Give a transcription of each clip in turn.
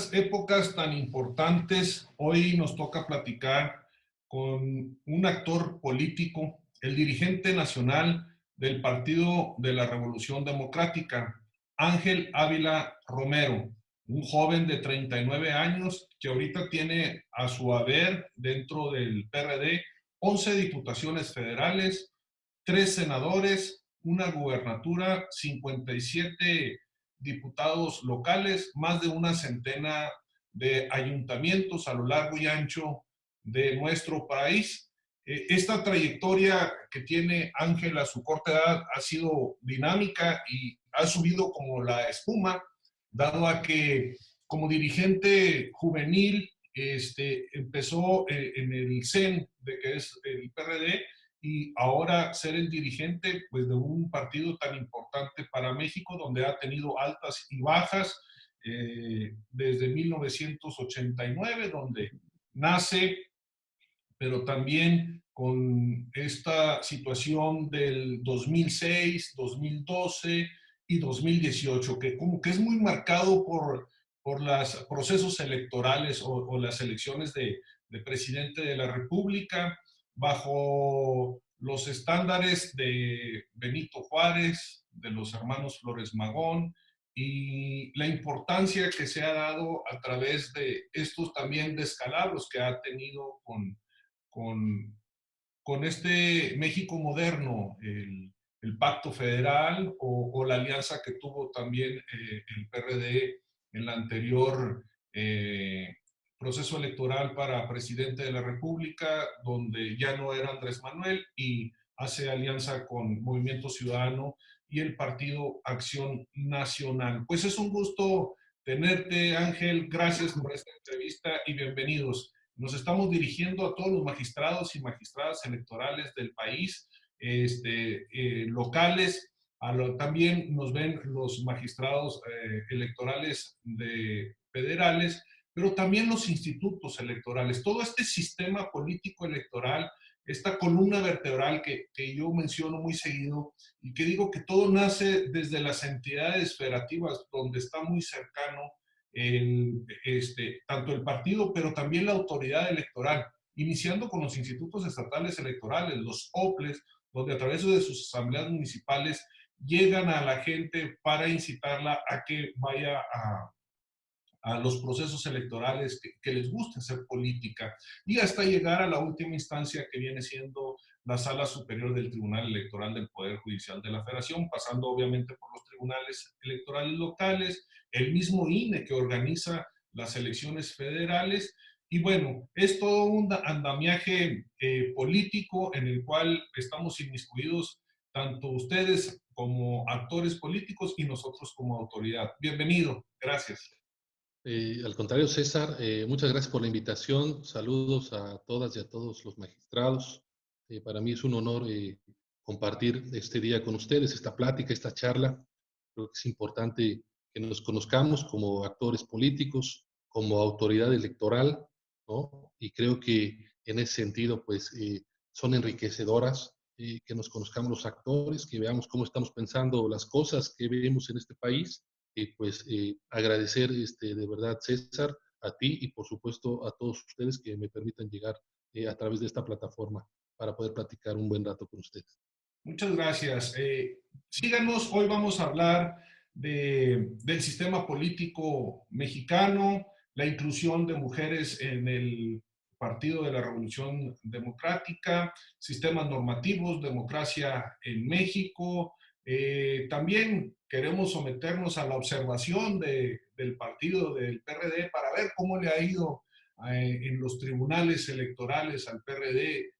estas épocas tan importantes, hoy nos toca platicar con un actor político, el dirigente nacional del Partido de la Revolución Democrática, Ángel Ávila Romero, un joven de 39 años que ahorita tiene a su haber dentro del PRD 11 diputaciones federales, 3 senadores, una gubernatura, 57 diputados locales, más de una centena de ayuntamientos a lo largo y ancho de nuestro país. Esta trayectoria que tiene Ángel a su corta edad ha sido dinámica y ha subido como la espuma, dado a que como dirigente juvenil empezó en el CEN, de que es el PRD, y ahora ser el dirigente pues, de un partido tan importante para México, donde ha tenido altas y bajas desde 1989, donde nace, pero también con esta situación del 2006, 2012 y 2018, que como que es muy marcado por los procesos electorales o las elecciones de presidente de la República, bajo los estándares de Benito Juárez, de los hermanos Flores Magón, y la importancia que se ha dado a través de estos también descalabros que ha tenido con, con este México moderno, el pacto federal o la alianza que tuvo también el PRD en el anterior proceso electoral para presidente de la República, donde ya no era Andrés Manuel y hace alianza con Movimiento Ciudadano y el Partido Acción Nacional. Pues es un gusto tenerte, Ángel. Gracias por esta entrevista y bienvenidos. Nos estamos dirigiendo a todos los magistrados y magistradas electorales del país, locales. También nos ven los magistrados electorales federales, pero también los institutos electorales. Todo este sistema político electoral, esta columna vertebral que yo menciono muy seguido y que digo que todo nace desde las entidades federativas, donde está muy cercano tanto el partido, pero también la autoridad electoral, iniciando con los institutos estatales electorales, los OPLES, donde a través de sus asambleas municipales llegan a la gente para incitarla a que vaya a los procesos electorales que les guste hacer política, y hasta llegar a la última instancia que viene siendo la Sala Superior del Tribunal Electoral del Poder Judicial de la Federación, pasando obviamente por los tribunales electorales locales, el mismo INE que organiza las elecciones federales. Y bueno, es todo un andamiaje político en el cual estamos inmiscuidos tanto ustedes como actores políticos y nosotros como autoridad. Bienvenido, gracias. Al contrario, César, muchas gracias por la invitación. Saludos a todas y a todos los magistrados. Para mí es un honor compartir este día con ustedes, esta plática, esta charla. Creo que es importante que nos conozcamos como actores políticos, como autoridad electoral, ¿no? Y creo que en ese sentido, pues, son enriquecedoras que nos conozcamos los actores, que veamos cómo estamos pensando las cosas que vemos en este país. Pues agradecer de verdad, César, a ti y por supuesto a todos ustedes que me permitan llegar a través de esta plataforma para poder platicar un buen rato con ustedes. Muchas gracias. Síganos, hoy vamos a hablar del sistema político mexicano, la inclusión de mujeres en el Partido de la Revolución Democrática, sistemas normativos, democracia en México. También queremos someternos a la observación del partido del PRD para ver cómo le ha ido en los tribunales electorales al PRD.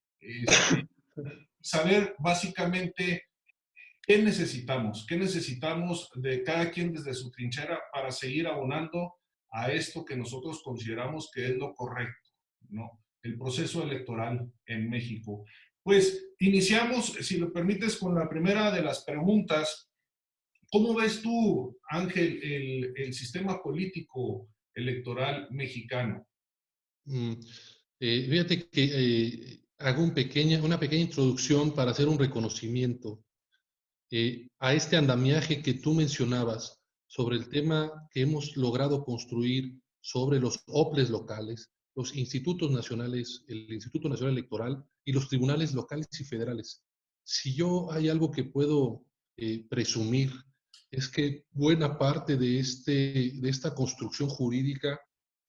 Saber básicamente qué necesitamos de cada quien desde su trinchera para seguir abonando a esto que nosotros consideramos que es lo correcto, ¿no? El proceso electoral en México. Pues iniciamos, si lo permites, con la primera de las preguntas. ¿Cómo ves tú, Ángel, el sistema político electoral mexicano? Mm, Fíjate que hago una pequeña introducción para hacer un reconocimiento a este andamiaje que tú mencionabas sobre el tema que hemos logrado construir sobre los OPLES locales, los institutos nacionales, el Instituto Nacional Electoral y los tribunales locales y federales. Si yo hay algo que puedo presumir, es que buena parte de esta construcción jurídica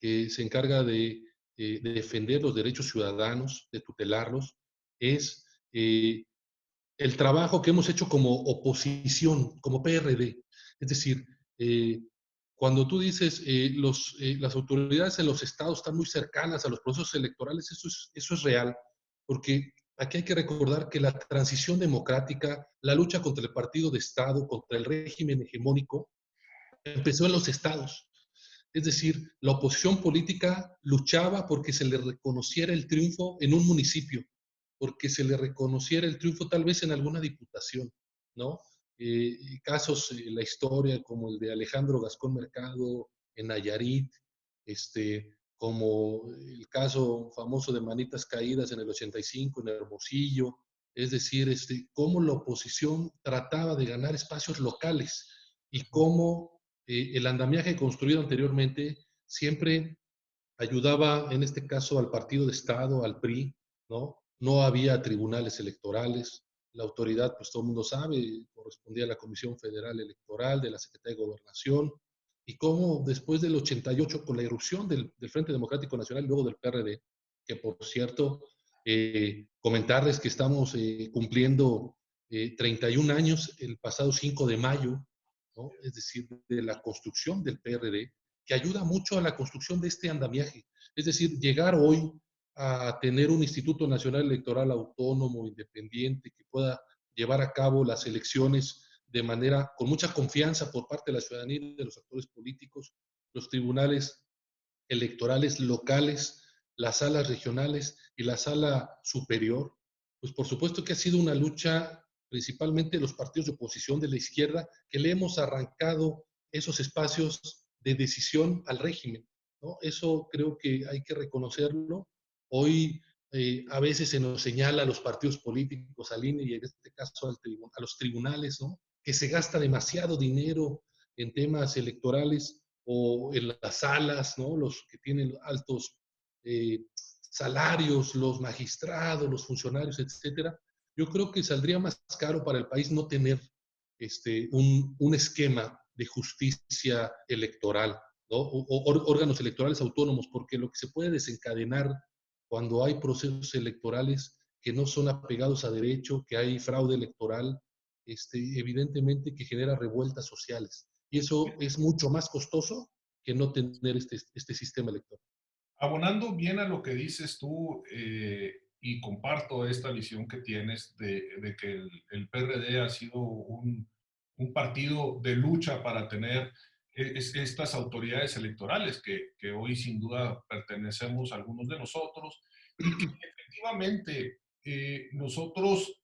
que se encarga de defender los derechos ciudadanos, de tutelarlos, es el trabajo que hemos hecho como oposición, como PRD. Es decir, eh, cuando tú dices las autoridades en los estados están muy cercanas a los procesos electorales, eso es real, porque aquí hay que recordar que la transición democrática, la lucha contra el partido de Estado, contra el régimen hegemónico, empezó en los estados. Es decir, la oposición política luchaba porque se le reconociera el triunfo en un municipio, porque se le reconociera el triunfo tal vez en alguna diputación, ¿no? Casos en la historia como el de Alejandro Gascón Mercado en Nayarit, como el caso famoso de Manitas Caídas en el 85 en Hermosillo, es decir, cómo la oposición trataba de ganar espacios locales y cómo el andamiaje construido anteriormente siempre ayudaba, en este caso, al partido de Estado, al PRI, ¿no? No había tribunales electorales, la autoridad, pues todo el mundo sabe, correspondía a la Comisión Federal Electoral, de la Secretaría de Gobernación, y cómo después del 88, con la irrupción del Frente Democrático Nacional y luego del PRD, que por cierto, comentarles que estamos cumpliendo 31 años el pasado 5 de mayo, ¿no? Es decir, de la construcción del PRD, que ayuda mucho a la construcción de este andamiaje. Es decir, llegar hoy a tener un Instituto Nacional Electoral autónomo, independiente, que pueda llevar a cabo las elecciones de manera con mucha confianza por parte de la ciudadanía y de los actores políticos, los tribunales electorales locales, las salas regionales y la sala superior, pues por supuesto que ha sido una lucha principalmente de los partidos de oposición de la izquierda, que le hemos arrancado esos espacios de decisión al régimen, ¿no? Eso creo que hay que reconocerlo. Hoy a veces se nos señala a los partidos políticos, al INE y en este caso a los tribunales, ¿no? Que se gasta demasiado dinero en temas electorales o en las salas, ¿no? Los que tienen altos salarios, los magistrados, los funcionarios, etcétera. Yo creo que saldría más caro para el país no tener un esquema de justicia electoral, ¿no? O órganos electorales autónomos, porque lo que se puede desencadenar cuando hay procesos electorales que no son apegados a derecho, que hay fraude electoral, evidentemente que genera revueltas sociales. Y eso es mucho más costoso que no tener este sistema electoral. Abonando bien a lo que dices tú, y comparto esta visión que tienes de que el PRD ha sido un partido de lucha para tener estas autoridades electorales que hoy sin duda pertenecemos a algunos de nosotros y que efectivamente nosotros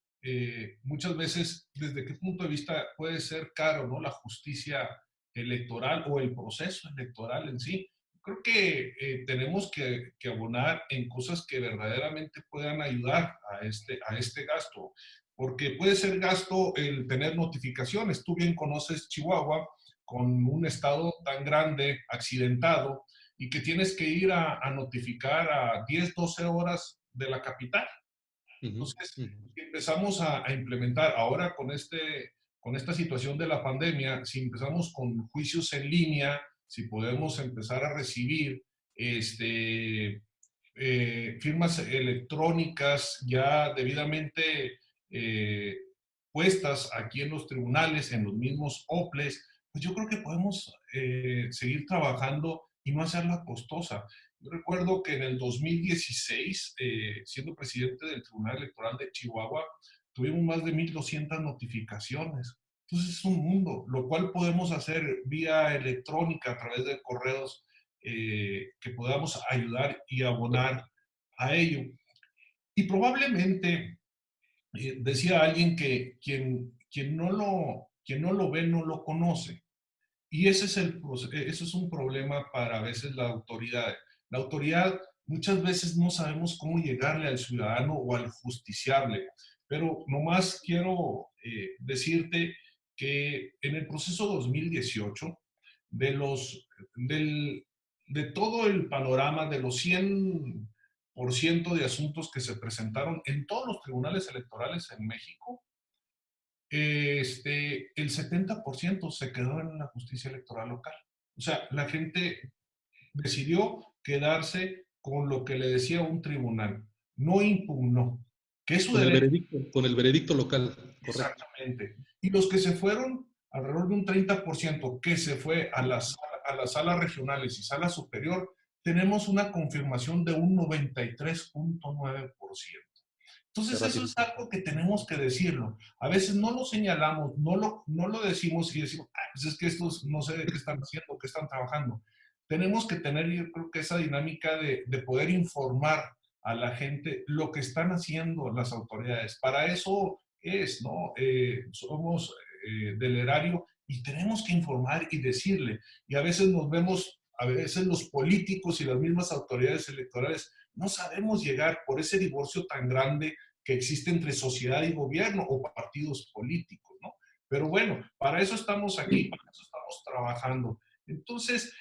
muchas veces, ¿desde qué punto de vista puede ser caro, ¿no? La justicia electoral o el proceso electoral en sí? Creo que tenemos que abonar en cosas que verdaderamente puedan ayudar a este gasto, porque puede ser gasto el tener notificaciones. Tú bien conoces Chihuahua, con un estado tan grande, accidentado, y que tienes que ir a notificar a 10, 12 horas de la capital. Uh -huh, Entonces, uh -huh. si empezamos a implementar ahora con esta situación de la pandemia, si empezamos con juicios en línea, si podemos empezar a recibir firmas electrónicas ya debidamente eh, puestas aquí en los tribunales, en los mismos OPLES, pues yo creo que podemos seguir trabajando y no hacerla costosa. Yo recuerdo que en el 2016, siendo presidente del Tribunal Electoral de Chihuahua, tuvimos más de 1,200 notificaciones. Entonces es un mundo, lo cual podemos hacer vía electrónica a través de correos que podamos ayudar y abonar a ello. Y probablemente, decía alguien que quien no lo ve no lo conoce. Y ese es un problema para a veces la autoridad. La autoridad muchas veces no sabemos cómo llegarle al ciudadano o al justiciable, pero nomás quiero decirte que en el proceso 2018, de los, del, de todo el panorama de los 100% de asuntos que se presentaron en todos los tribunales electorales en México, el 70% se quedó en la justicia electoral local. O sea, la gente decidió quedarse con lo que le decía un tribunal, no impugnó, que es su derecho. Con el veredicto local, correcto. Exactamente. Y los que se fueron, alrededor de un 30% que se fue a las salas regionales y sala superior, tenemos una confirmación de un 93.9%. De Entonces, eso es ratificación. algo que tenemos que decirlo. A veces no lo señalamos, no lo decimos y decimos, ah, pues es que estos no sé de qué están haciendo, qué están trabajando. Tenemos que tener, yo creo que esa dinámica de poder informar a la gente lo que están haciendo las autoridades. Para eso es, ¿no? Somos del erario y tenemos que informar y decirle. Y a veces nos vemos, a veces los políticos y las mismas autoridades electorales no sabemos llegar por ese divorcio tan grande que existe entre sociedad y gobierno o partidos políticos, ¿no? Pero bueno, para eso estamos aquí, para eso estamos trabajando. Entonces,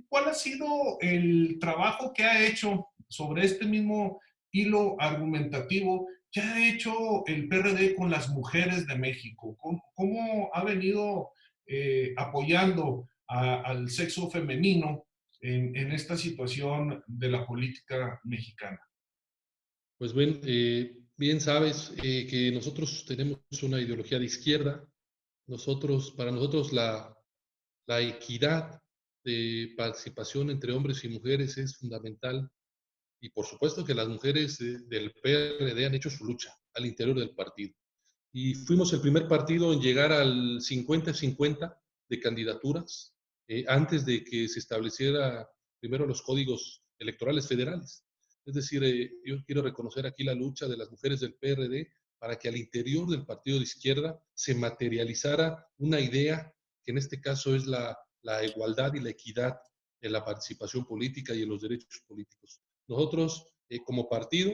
¿cuál ha sido el trabajo que ha hecho sobre este mismo hilo argumentativo que ha hecho el PRD con las mujeres de México? ¿Cómo ha venido apoyando al sexo femenino en esta situación de la política mexicana? Pues bien sabes que nosotros tenemos una ideología de izquierda. Para nosotros la equidad de participación entre hombres y mujeres es fundamental. Y por supuesto que las mujeres del PRD han hecho su lucha al interior del partido. Y fuimos el primer partido en llegar al 50-50 de candidaturas antes de que se estableciera primero los códigos electorales federales. Es decir, yo quiero reconocer aquí la lucha de las mujeres del PRD para que al interior del partido de izquierda se materializara una idea que en este caso es la igualdad y la equidad en la participación política y en los derechos políticos. Nosotros, como partido,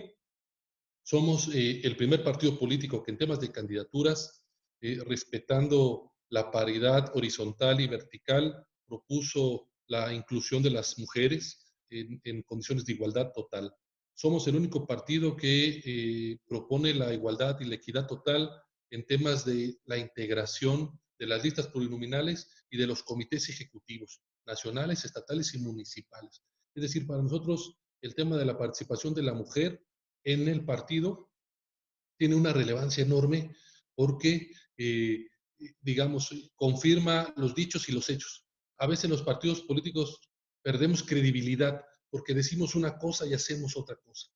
somos el primer partido político que en temas de candidaturas, respetando la paridad horizontal y vertical, propuso la inclusión de las mujeres en condiciones de igualdad total. Somos el único partido que propone la igualdad y la equidad total en temas de la integración de las listas plurinominales y de los comités ejecutivos nacionales, estatales y municipales. Es decir, para nosotros el tema de la participación de la mujer en el partido tiene una relevancia enorme porque, digamos, confirma los dichos y los hechos. A veces los partidos políticos perdemos credibilidad porque decimos una cosa y hacemos otra cosa.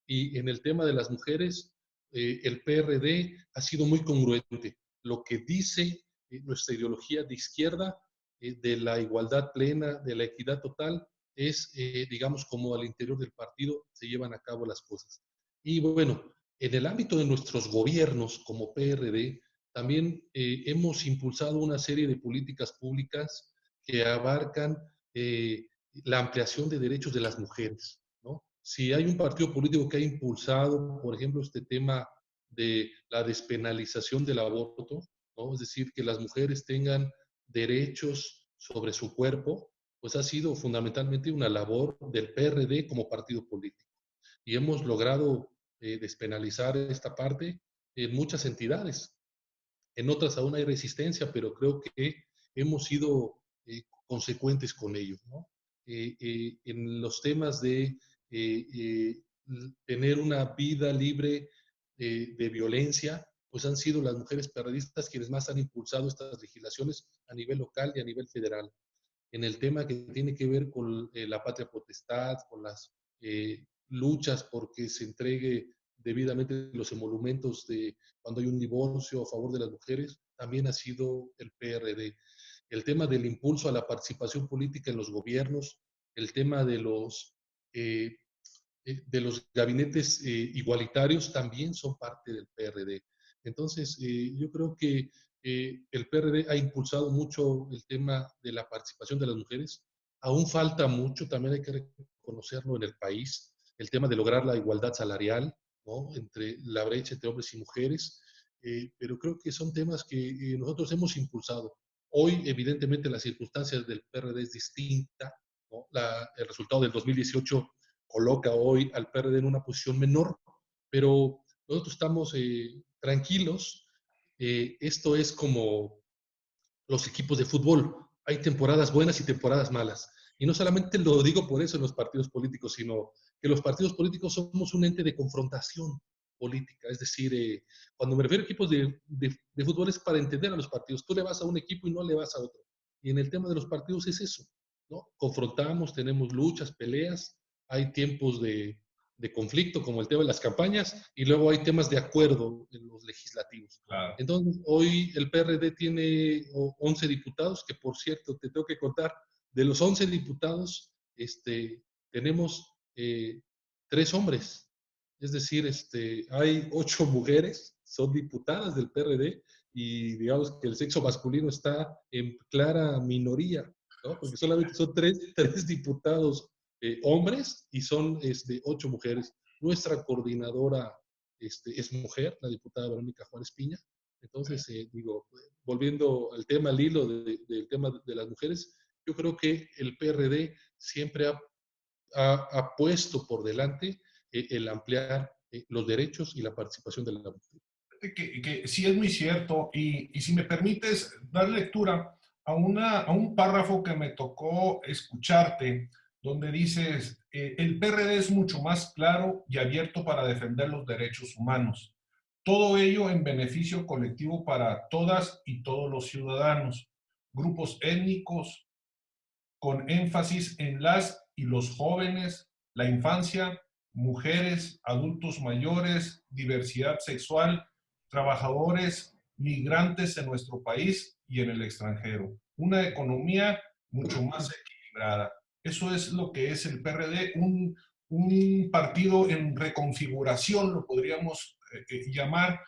Y en el tema de las mujeres, el PRD ha sido muy congruente. Lo que dice nuestra ideología de izquierda, de la igualdad plena, de la equidad total, es, digamos, como al interior del partido se llevan a cabo las cosas. Y bueno, en el ámbito de nuestros gobiernos como PRD, también hemos impulsado una serie de políticas públicas que abarcan la ampliación de derechos de las mujeres, ¿no? Si hay un partido político que ha impulsado, por ejemplo, este tema de la despenalización del aborto, ¿no? Es decir, que las mujeres tengan derechos sobre su cuerpo, pues ha sido fundamentalmente una labor del PRD como partido político. Y hemos logrado despenalizar esta parte en muchas entidades. En otras aún hay resistencia, pero creo que hemos sido consecuentes con ello, ¿no? En los temas de tener una vida libre de violencia, pues han sido las mujeres periodistas quienes más han impulsado estas legislaciones a nivel local y a nivel federal. En el tema que tiene que ver con la patria potestad, con las luchas porque se entregue debidamente los emolumentos de cuando hay un divorcio a favor de las mujeres, también ha sido el PRD. El tema del impulso a la participación política en los gobiernos, el tema eh, de los gabinetes igualitarios también son parte del PRD. Entonces, yo creo que el PRD ha impulsado mucho el tema de la participación de las mujeres. Aún falta mucho, también hay que reconocerlo en el país, el tema de lograr la igualdad salarial, ¿no? Entre la brecha entre hombres y mujeres, pero creo que son temas que nosotros hemos impulsado. Hoy, evidentemente, las circunstancias del PRD es distinta, ¿no? El resultado del 2018 coloca hoy al PRD en una posición menor, pero nosotros estamos tranquilos. Esto es como los equipos de fútbol. Hay temporadas buenas y temporadas malas. Y no solamente lo digo por eso en los partidos políticos, sino que los partidos políticos somos un ente de confrontación política. Es decir, cuando me refiero a equipos de fútbol es para entender a los partidos. Tú le vas a un equipo y no le vas a otro. Y en el tema de los partidos es eso, ¿no? Confrontamos, tenemos luchas, peleas, hay tiempos de conflicto, como el tema de las campañas, y luego hay temas de acuerdo en los legislativos. Claro. Entonces, hoy el PRD tiene 11 diputados, que por cierto, te tengo que contar, de los 11 diputados, tenemos 3 hombres. Es decir, hay 8 mujeres, son diputadas del PRD, y digamos que el sexo masculino está en clara minoría, ¿no? Porque solamente son 3 diputados hombres y son 8 mujeres. Nuestra coordinadora es mujer, la diputada Verónica Juárez Piña. Entonces, digo, volviendo al tema, al hilo del tema de las mujeres, yo creo que el PRD siempre ha puesto por delante el ampliar los derechos y la participación de la mujer. Que sí es muy cierto, y si me permites dar lectura a un párrafo que me tocó escucharte, donde dices, el PRD es mucho más claro y abierto para defender los derechos humanos. Todo ello en beneficio colectivo para todas y todos los ciudadanos, grupos étnicos, con énfasis en las y los jóvenes, la infancia, mujeres, adultos mayores, diversidad sexual, trabajadores, migrantes en nuestro país y en el extranjero. Una economía mucho más equilibrada. Eso es lo que es el PRD, un partido en reconfiguración, lo podríamos llamar.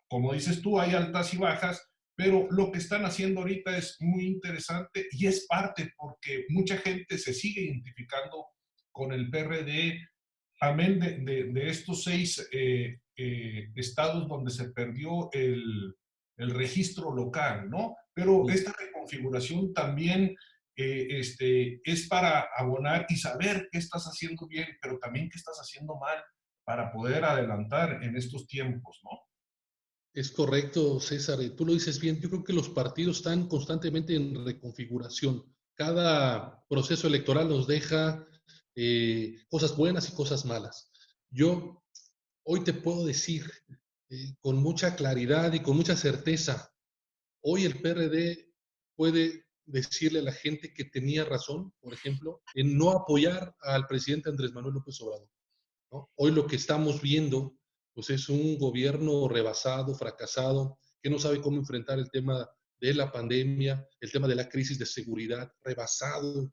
Como dices tú, hay altas y bajas, pero lo que están haciendo ahorita es muy interesante y es parte porque mucha gente se sigue identificando con el PRD, amén de estos 6 estados donde se perdió el registro local, ¿no? Pero esta reconfiguración también es para abonar y saber qué estás haciendo bien, pero también qué estás haciendo mal para poder adelantar en estos tiempos, ¿no? Es correcto, César, tú lo dices bien. Yo creo que los partidos están constantemente en reconfiguración. Cada proceso electoral nos deja cosas buenas y cosas malas. Yo hoy te puedo decir con mucha claridad y con mucha certeza, hoy el PRD puede decirle a la gente que tenía razón, por ejemplo, en no apoyar al presidente Andrés Manuel López Obrador, ¿no? Hoy lo que estamos viendo pues es un gobierno rebasado, fracasado, que no sabe cómo enfrentar el tema de la pandemia, el tema de la crisis de seguridad, rebasado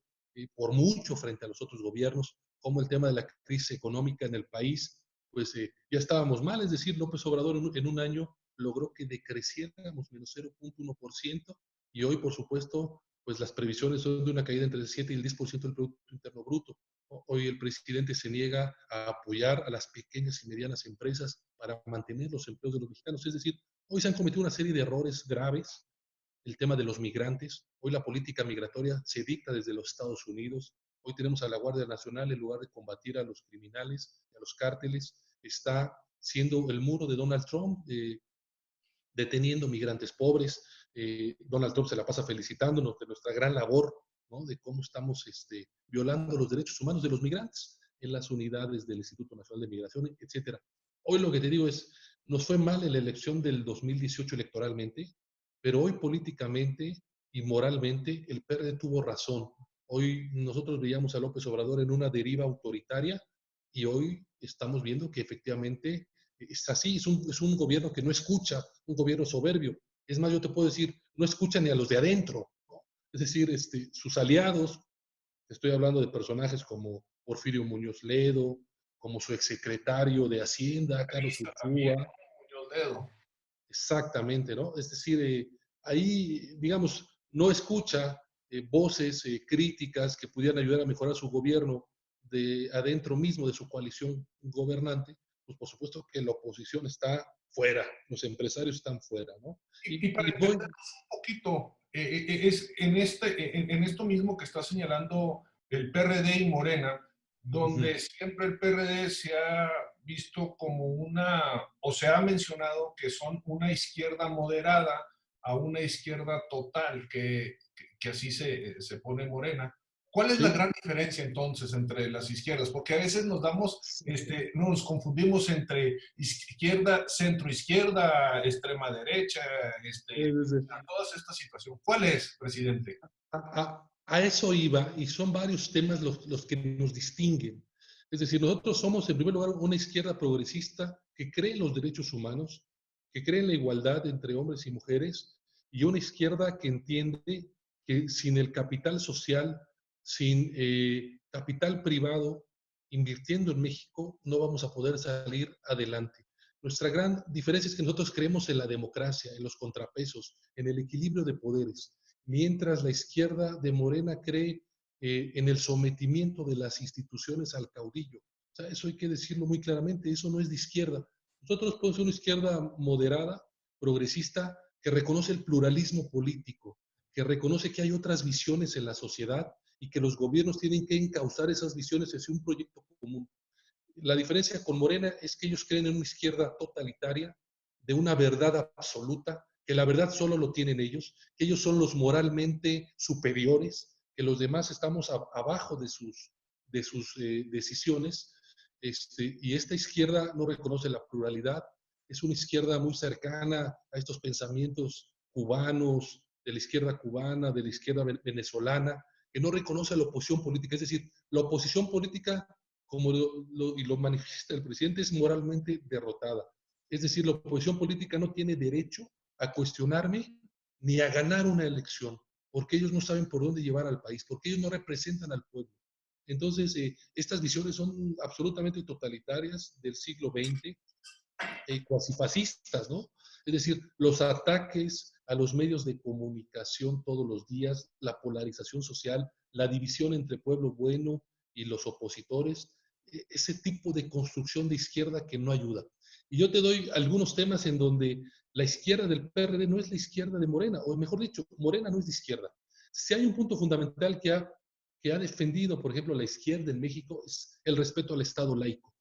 por mucho frente a los otros gobiernos, como el tema de la crisis económica en el país, pues ya estábamos mal, es decir, López Obrador en un año logró que decreciéramos menos 0,1% y hoy, por supuesto, pues las previsiones son de una caída entre el 7 y el 10% del Producto Interno Bruto. Hoy el presidente se niega a apoyar a las pequeñas y medianas empresas para mantener los empleos de los mexicanos. Es decir, hoy se han cometido una serie de errores graves. El tema de los migrantes. Hoy la política migratoria se dicta desde los Estados Unidos. Hoy tenemos a la Guardia Nacional, en lugar de combatir a los criminales, a los cárteles, está siendo el muro de Donald Trump, deteniendo migrantes pobres. Donald Trump se la pasa felicitándonos de nuestra gran labor, ¿no? De cómo estamos violando los derechos humanos de los migrantes en las unidades del Instituto Nacional de Migración, etcétera. Hoy lo que te digo es, nos fue mal en la elección del 2018 electoralmente, pero hoy políticamente y moralmente el PRD tuvo razón. Hoy nosotros veíamos a López Obrador en una deriva autoritaria y hoy estamos viendo que efectivamente es así, es un gobierno que no escucha, un gobierno soberbio. Es más, yo te puedo decir, no escucha ni a los de adentro, ¿no? Es decir, sus aliados, estoy hablando de personajes como Porfirio Muñoz Ledo, como su exsecretario de Hacienda, Carlos Ursúa. Exactamente, ¿no? Es decir, ahí, digamos, no escucha voces críticas que pudieran ayudar a mejorar su gobierno de adentro mismo de su coalición gobernante, pues por supuesto que la oposición está fuera, los empresarios están fuera, ¿no? Y para entendernos un poquito, es en esto mismo que está señalando el PRD y Morena, Ujú. donde siempre el PRD se ha visto como o se ha mencionado que son una izquierda moderada a una izquierda total, que así se pone Morena. ¿Cuál es la Sí. gran diferencia entonces entre las izquierdas? Porque a veces nos confundimos entre izquierda, centro izquierda, extrema derecha, Sí, sí, sí. todas estas situaciones. ¿Cuál es, presidente? A eso iba, y son varios temas los que nos distinguen. Es decir, nosotros somos, en primer lugar, una izquierda progresista que cree en los derechos humanos, que cree en la igualdad entre hombres y mujeres, y una izquierda que entiende que sin el capital social, sin capital privado, invirtiendo en México, no vamos a poder salir adelante. Nuestra gran diferencia es que nosotros creemos en la democracia, en los contrapesos, en el equilibrio de poderes, mientras la izquierda de Morena cree en el sometimiento de las instituciones al caudillo. O sea, eso hay que decirlo muy claramente, eso no es de izquierda. Nosotros podemos ser una izquierda moderada, progresista, que reconoce el pluralismo político, que reconoce que hay otras visiones en la sociedad y que los gobiernos tienen que encauzar esas visiones hacia un proyecto común. La diferencia con Morena es que ellos creen en una izquierda totalitaria, de una verdad absoluta, que la verdad solo lo tienen ellos, que ellos son los moralmente superiores, que los demás estamos abajo de sus decisiones. Y esta izquierda no reconoce la pluralidad, es una izquierda muy cercana a estos pensamientos cubanos, de la izquierda cubana, de la izquierda venezolana, que no reconoce la oposición política. Es decir, la oposición política como y lo manifiesta el presidente, es moralmente derrotada. Es decir, la oposición política no tiene derecho a cuestionarme ni a ganar una elección, porque ellos no saben por dónde llevar al país, porque ellos no representan al pueblo. Entonces, estas visiones son absolutamente totalitarias del siglo XX, cuasi fascistas, ¿no? Es decir, los ataques a los medios de comunicación todos los días, la polarización social, la división entre pueblo bueno y los opositores, ese tipo de construcción de izquierda que no ayuda. Y yo te doy algunos temas en donde la izquierda del PRD no es la izquierda de Morena, o mejor dicho, Morena no es de izquierda. Si hay un punto fundamental que ha defendido, por ejemplo, la izquierda en México, es el respeto al Estado laico.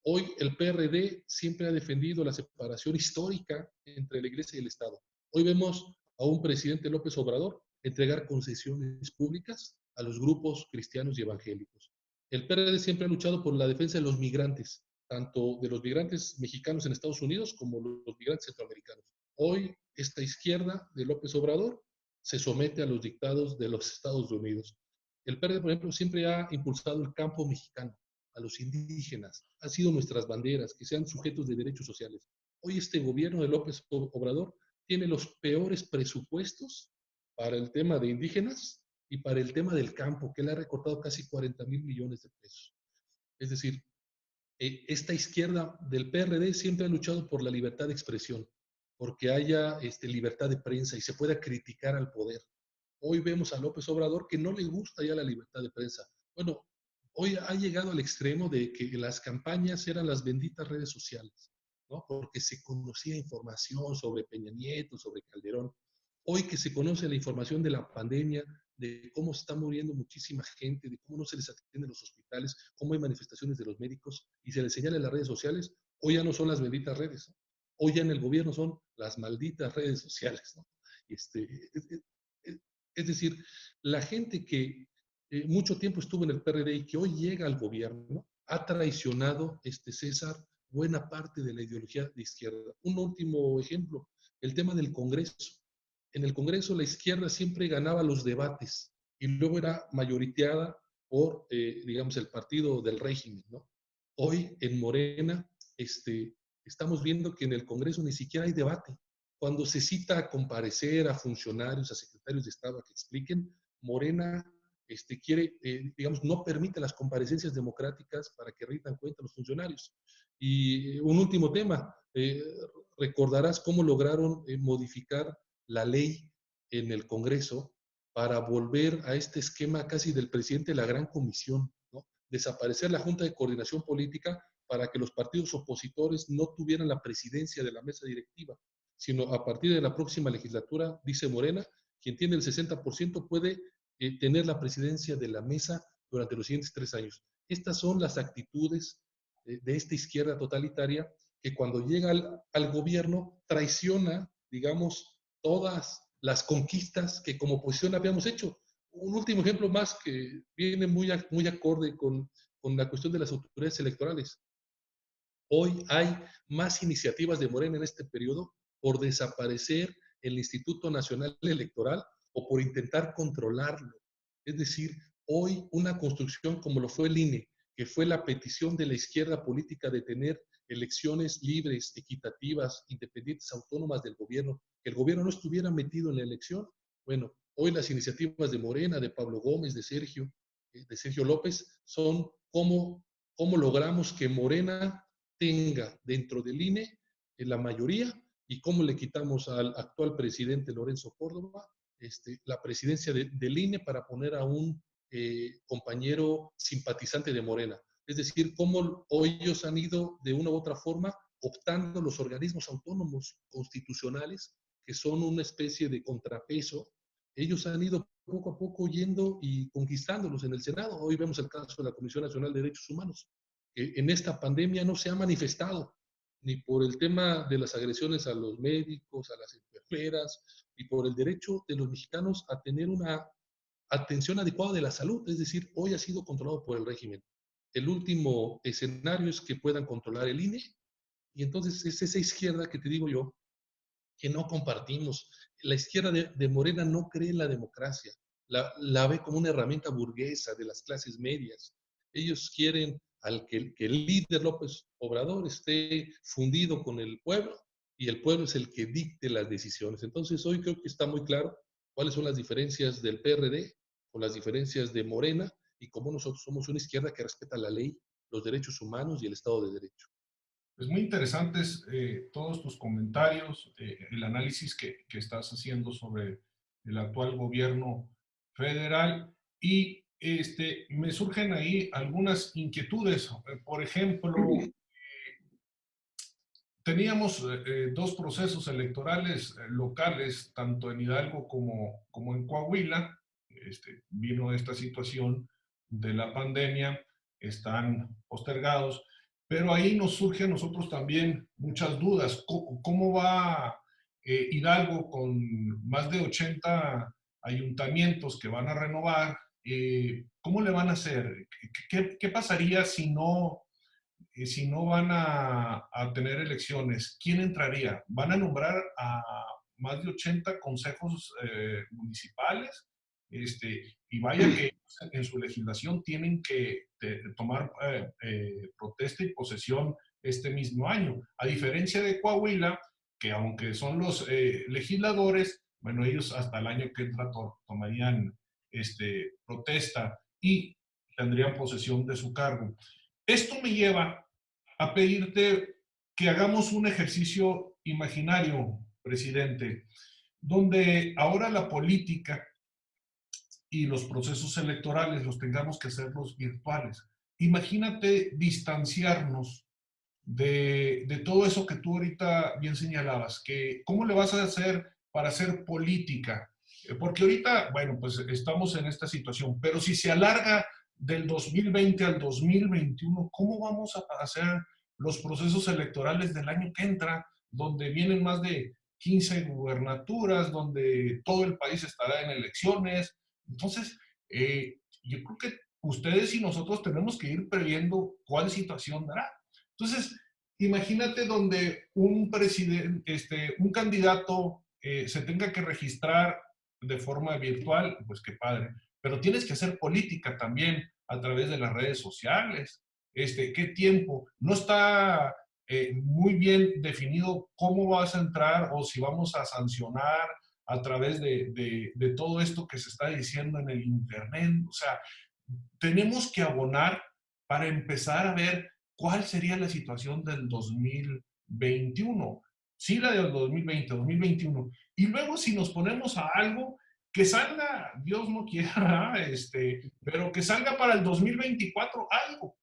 Hoy el PRD siempre ha defendido la separación histórica entre la Iglesia y el Estado. Hoy vemos a un presidente López Obrador entregar concesiones públicas a los grupos cristianos y evangélicos. El PRD siempre ha luchado por la defensa de los migrantes, tanto de los migrantes mexicanos en Estados Unidos como los migrantes centroamericanos. Hoy esta izquierda de López Obrador se somete a los dictados de los Estados Unidos. El PRD, por ejemplo, siempre ha impulsado el campo mexicano, a los indígenas, han sido nuestras banderas, que sean sujetos de derechos sociales. Hoy este gobierno de López Obrador tiene los peores presupuestos para el tema de indígenas y para el tema del campo, que le ha recortado casi 40,000 millones de pesos. Es decir, esta izquierda del PRD siempre ha luchado por la libertad de expresión, porque haya libertad de prensa y se pueda criticar al poder. Hoy vemos a López Obrador que no le gusta ya la libertad de prensa. Bueno, hoy ha llegado al extremo de que las campañas eran las benditas redes sociales, ¿no? Porque se conocía información sobre Peña Nieto, sobre Calderón. Hoy que se conoce la información de la pandemia, de cómo está muriendo muchísima gente, de cómo no se les atiende en los hospitales, cómo hay manifestaciones de los médicos y se les señala en las redes sociales, hoy ya no son las benditas redes, ¿no? Hoy ya en el gobierno son las malditas redes sociales, ¿no? Este, es decir, la gente que mucho tiempo estuvo en el PRD y que hoy llega al gobierno, ha traicionado, César, buena parte de la ideología de izquierda. Un último ejemplo, el tema del Congreso. En el Congreso la izquierda siempre ganaba los debates y luego era mayoriteada por, digamos, el partido del régimen, ¿no? Hoy en Morena estamos viendo que en el Congreso ni siquiera hay debate. Cuando se cita a comparecer a funcionarios, a secretarios de Estado a que expliquen, Morena quiere, digamos, no permite las comparecencias democráticas para que rindan cuenta los funcionarios. Y un último tema, recordarás cómo lograron modificar la ley en el Congreso para volver a este esquema casi del presidente de la Gran Comisión, ¿no? Desaparecer la Junta de Coordinación Política para que los partidos opositores no tuvieran la presidencia de la mesa directiva, sino a partir de la próxima legislatura, dice Morena, quien tiene el 60% puede tener la presidencia de la mesa durante los siguientes 3 años. Estas son las actitudes de esta izquierda totalitaria que cuando llega al gobierno traiciona, digamos, todas las conquistas que como oposición habíamos hecho. Un último ejemplo más que viene muy acorde con la cuestión de las autoridades electorales. Hoy hay más iniciativas de Morena en este periodo por desaparecer el Instituto Nacional Electoral o por intentar controlarlo. Es decir, hoy una construcción como lo fue el INE, que fue la petición de la izquierda política de tener elecciones libres, equitativas, independientes, autónomas del gobierno, que el gobierno no estuviera metido en la elección. Bueno, hoy las iniciativas de Morena, de Pablo Gómez, de Sergio López, son cómo logramos que Morena tenga dentro del INE la mayoría y cómo le quitamos al actual presidente Lorenzo Córdoba la presidencia del INE para poner a un compañero simpatizante de Morena. Es decir, cómo hoy ellos han ido de una u otra forma optando los organismos autónomos constitucionales, que son una especie de contrapeso. Ellos han ido poco a poco yendo y conquistándolos en el Senado. Hoy vemos el caso de la Comisión Nacional de Derechos Humanos, que en esta pandemia no se ha manifestado ni por el tema de las agresiones a los médicos, a las enfermeras, ni por el derecho de los mexicanos a tener una atención adecuada de la salud. Es decir, hoy ha sido controlado por el régimen. El último escenario es que puedan controlar el INE, y entonces es esa izquierda que te digo yo, que no compartimos. La izquierda de Morena no cree en la democracia, la ve como una herramienta burguesa de las clases medias. Ellos quieren que el líder López Obrador esté fundido con el pueblo y el pueblo es el que dicte las decisiones. Entonces hoy creo que está muy claro cuáles son las diferencias del PRD con las diferencias de Morena y cómo nosotros somos una izquierda que respeta la ley, los derechos humanos y el Estado de Derecho. Es muy interesantes todos tus comentarios, el análisis que estás haciendo sobre el actual gobierno federal y me surgen ahí algunas inquietudes. Por ejemplo, teníamos dos procesos electorales locales, tanto en Hidalgo como en Coahuila. Vino esta situación de la pandemia, están postergados, pero ahí nos surge a nosotros también muchas dudas. ¿Cómo va Hidalgo con más de 80 ayuntamientos que van a renovar? ¿Cómo le van a hacer? ¿Qué pasaría si no van a tener elecciones? ¿Quién entraría? ¿Van a nombrar a más de 80 consejos municipales? Y vaya que en su legislación tienen que tomar protesta y posesión este mismo año. A diferencia de Coahuila, que aunque son los legisladores, bueno, ellos hasta el año que entra tomarían protesta y tendrían posesión de su cargo. Esto me lleva a pedirte que hagamos un ejercicio imaginario, presidente, donde ahora la política y los procesos electorales los tengamos que hacerlos virtuales. Imagínate distanciarnos de todo eso que tú ahorita bien señalabas, que cómo le vas a hacer para hacer política. Porque ahorita, bueno, pues estamos en esta situación, pero si se alarga del 2020 al 2021, ¿cómo vamos a hacer los procesos electorales del año que entra, donde vienen más de 15 gubernaturas, donde todo el país estará en elecciones? Entonces, yo creo que ustedes y nosotros tenemos que ir previendo cuál situación dará. Entonces, imagínate donde un presidente, un candidato se tenga que registrar de forma virtual, pues qué padre. Pero tienes que hacer política también a través de las redes sociales. ¿Qué tiempo? No está muy bien definido cómo vas a entrar o si vamos a sancionar a través de todo esto que se está diciendo en el Internet. O sea, tenemos que abonar para empezar a ver cuál sería la situación del 2021. Sí, la del 2020, 2021. Y luego si nos ponemos a algo que salga, Dios no quiera, pero que salga para el 2024 algo.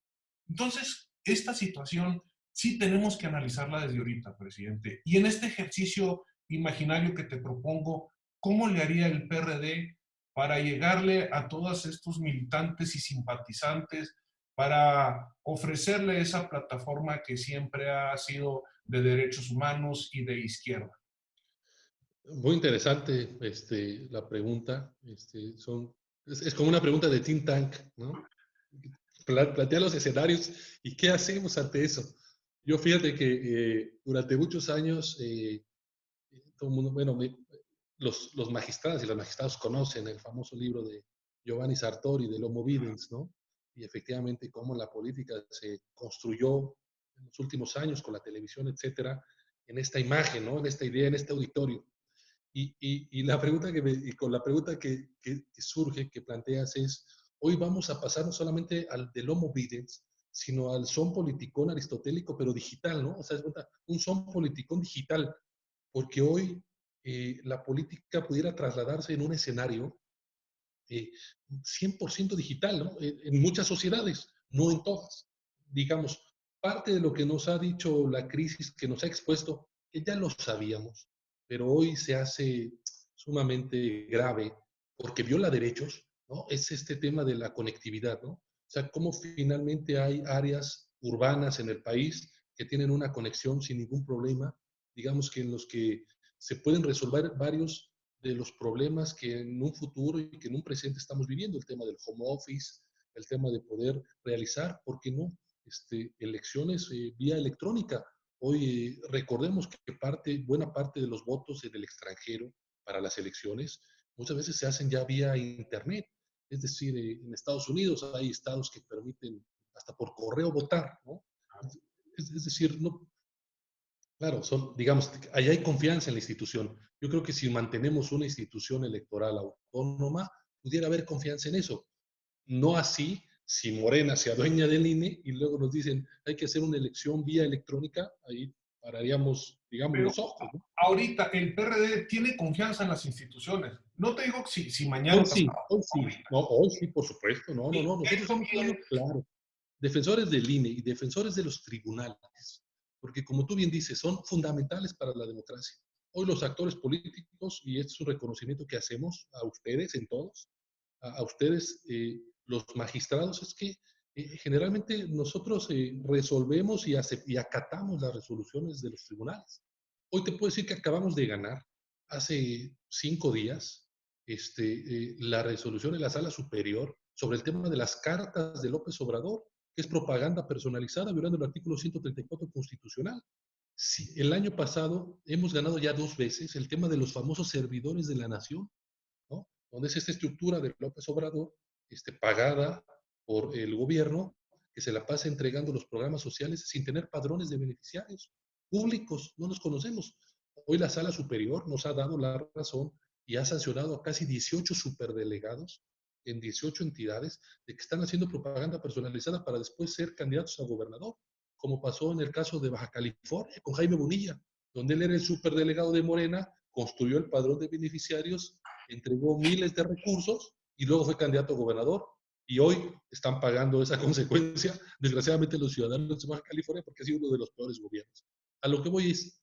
Entonces, esta situación sí tenemos que analizarla desde ahorita, presidente. Y en este ejercicio imaginario que te propongo, ¿cómo le haría el PRD para llegarle a todos estos militantes y simpatizantes, para ofrecerle esa plataforma que siempre ha sido de derechos humanos y de izquierda? Muy interesante la pregunta. Es como una pregunta de think tank, ¿no? Plantea los escenarios y qué hacemos ante eso. Yo fíjate que durante muchos años, todo el mundo, bueno, los magistrados y los magistrados conocen el famoso libro de Giovanni Sartori, del Homo Videns, ¿no? Y efectivamente cómo la política se construyó en los últimos años con la televisión, etcétera, en esta imagen, ¿no? En esta idea, en este auditorio. Y la pregunta y con la pregunta que surge, que planteas es, hoy vamos a pasar no solamente al del Homo Videns, sino al son politicón aristotélico, pero digital, ¿no? O sea, es un son politicón digital, porque hoy la política pudiera trasladarse en un escenario eh, 100% digital, ¿no? En muchas sociedades, no en todas. Digamos, parte de lo que nos ha dicho la crisis, que nos ha expuesto, que ya lo sabíamos, pero hoy se hace sumamente grave porque viola derechos, ¿no? Es este tema de la conectividad, ¿no? O sea, cómo finalmente hay áreas urbanas en el país que tienen una conexión sin ningún problema, digamos que en los que se pueden resolver varios de los problemas que en un futuro y que en un presente estamos viviendo, el tema del home office, el tema de poder realizar, ¿por qué no? Elecciones vía electrónica. Hoy recordemos que buena parte de los votos en el extranjero para las elecciones muchas veces se hacen ya vía internet. Es decir, en Estados Unidos hay estados que permiten hasta por correo votar, ¿no? Es decir, no, claro, digamos, ahí hay confianza en la institución. Yo creo que si mantenemos una institución electoral autónoma, pudiera haber confianza en eso. No así si Morena se adueña del INE y luego nos dicen hay que hacer una elección vía electrónica, ahí pararíamos, digamos, Pero los ojos, ¿no? ahorita el PRD tiene confianza en las instituciones. No te digo si mañana Hoy o pasado, sí, hoy sí. ahorita. No, hoy sí, por supuesto. No, no, Y no. Nosotros eso somos quiere ciudadanos, claro, defensores del INE y defensores de los tribunales, porque como tú bien dices, son fundamentales para la democracia. Hoy los actores políticos, y este es un reconocimiento que hacemos a ustedes en todos, a ustedes, los magistrados, es que generalmente nosotros resolvemos y acatamos las resoluciones de los tribunales. Hoy te puedo decir que acabamos de ganar hace 5 días la resolución en la sala superior sobre el tema de las cartas de López Obrador, que es propaganda personalizada violando el artículo 134 constitucional. Sí, el año pasado hemos ganado ya 2 veces el tema de los famosos servidores de la nación, ¿no? Donde es esta estructura de López Obrador, pagada por el gobierno, que se la pasa entregando los programas sociales sin tener padrones de beneficiarios públicos, no los conocemos. Hoy la Sala Superior nos ha dado la razón y ha sancionado a casi 18 superdelegados en 18 entidades de que están haciendo propaganda personalizada para después ser candidatos a gobernador, como pasó en el caso de Baja California con Jaime Bonilla, donde él era el superdelegado de Morena, construyó el padrón de beneficiarios, entregó miles de recursos y luego fue candidato a gobernador. Y hoy están pagando esa consecuencia, desgraciadamente, los ciudadanos de Baja California, porque ha sido uno de los peores gobiernos. A lo que voy es,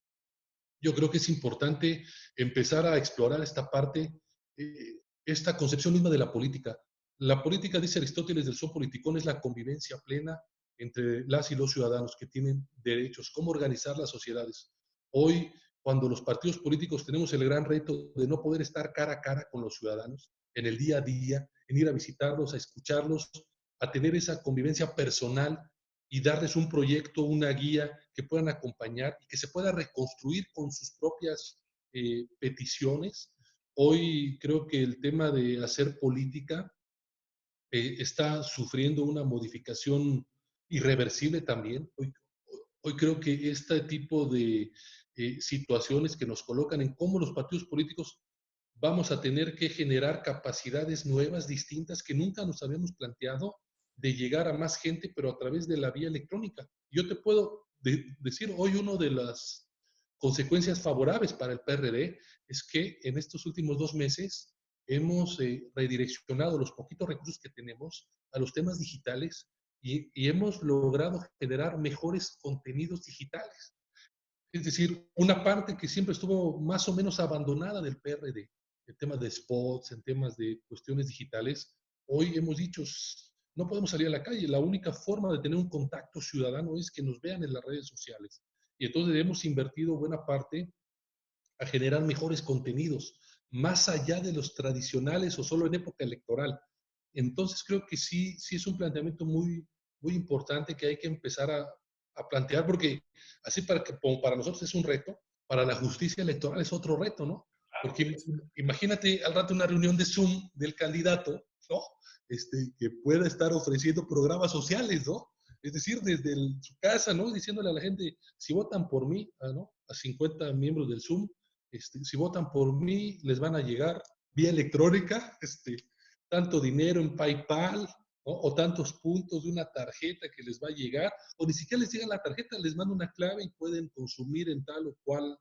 yo creo que es importante empezar a explorar esta parte, esta concepción misma de la política. La política, dice Aristóteles, del son politicón es la convivencia plena entre las y los ciudadanos que tienen derechos, cómo organizar las sociedades. Hoy, cuando los partidos políticos tenemos el gran reto de no poder estar cara a cara con los ciudadanos en el día a día, en ir a visitarlos, a escucharlos, a tener esa convivencia personal y darles un proyecto, una guía que puedan acompañar y que se pueda reconstruir con sus propias peticiones. Hoy creo que el tema de hacer política está sufriendo una modificación irreversible también. Hoy creo que este tipo de situaciones que nos colocan en cómo los partidos políticos vamos a tener que generar capacidades nuevas, distintas, que nunca nos habíamos planteado de llegar a más gente, pero a través de la vía electrónica. Yo te puedo decir, hoy una de las consecuencias favorables para el PRD es que en estos últimos 2 meses hemos redireccionado los poquitos recursos que tenemos a los temas digitales y hemos logrado generar mejores contenidos digitales. Es decir, una parte que siempre estuvo más o menos abandonada del PRD, en temas de spots, en temas de cuestiones digitales, hoy hemos dicho, no podemos salir a la calle, la única forma de tener un contacto ciudadano es que nos vean en las redes sociales. Y entonces hemos invertido buena parte a generar mejores contenidos, más allá de los tradicionales o solo en época electoral. Entonces creo que sí, sí es un planteamiento muy, muy importante que hay que empezar a plantear, porque así como para nosotros es un reto, para la justicia electoral es otro reto, ¿no? Claro, Porque imagínate al rato una reunión de Zoom del candidato, ¿no? Que pueda estar ofreciendo programas sociales, ¿no? Es decir, desde su casa, ¿no? Diciéndole a la gente, si votan por mí, ¿no? A 50 miembros del Zoom, si votan por mí, les van a llegar vía electrónica, tanto dinero en PayPal, ¿no? O tantos puntos de una tarjeta que les va a llegar, o ni siquiera les llega la tarjeta, les manda una clave y pueden consumir en tal o cual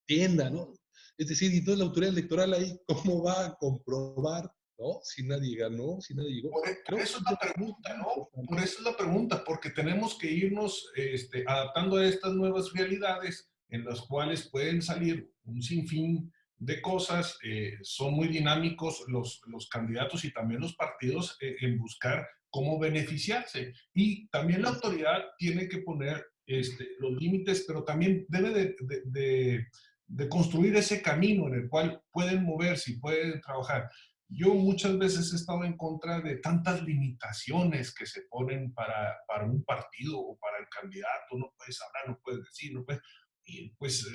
tienda, ¿no? Es decir, y entonces la autoridad electoral ahí, ¿cómo va a comprobar, ¿no? Si nadie ganó, si nadie llegó. por Creo que eso es es un la tema muy, pregunta, muy ¿no? importante. Por eso es la pregunta, porque tenemos que irnos adaptando a estas nuevas realidades en las cuales pueden salir un sinfín de cosas. Son muy dinámicos los candidatos y también los partidos en buscar cómo beneficiarse. Y también la autoridad tiene que poner los límites, pero también debe de construir ese camino en el cual pueden moverse y pueden trabajar. Yo muchas veces he estado en contra de tantas limitaciones que se ponen para un partido o para el candidato. No puedes hablar, no puedes decir, no puedes... Y pues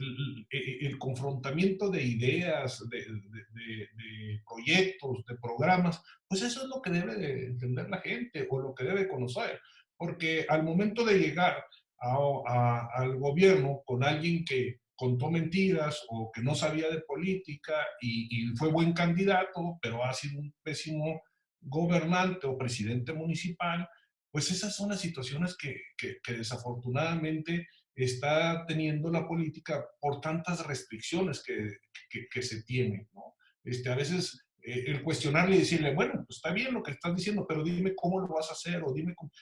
el confrontamiento de ideas, de proyectos, de programas, pues eso es lo que debe de entender la gente o lo que debe conocer. Porque al momento de llegar al gobierno con alguien que contó mentiras o que no sabía de política y fue buen candidato, pero ha sido un pésimo gobernante o presidente municipal, pues esas son las situaciones que desafortunadamente está teniendo la política por tantas restricciones que se tienen, ¿no? A veces el cuestionarle y decirle, bueno, pues está bien lo que estás diciendo, pero dime cómo lo vas a hacer o dime cómo,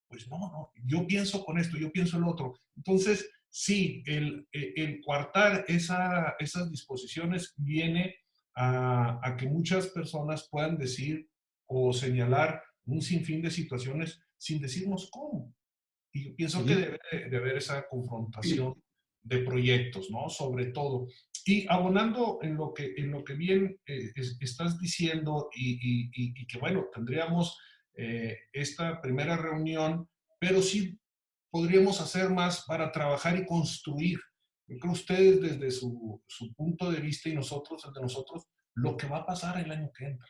pues no, no, yo pienso con esto, yo pienso el otro. Entonces, sí, el coartar esas disposiciones viene a que muchas personas puedan decir o señalar un sinfín de situaciones sin decirnos cómo. Y yo pienso que Ujú. debe de haber esa confrontación Sí. de proyectos, ¿no? Sobre todo. Y abonando en lo que bien estás diciendo y que, bueno, tendríamos esta primera reunión, pero sí podríamos hacer más para trabajar y construir. Yo creo ustedes desde su punto de vista y nosotros desde nosotros, lo que va a pasar el año que entra.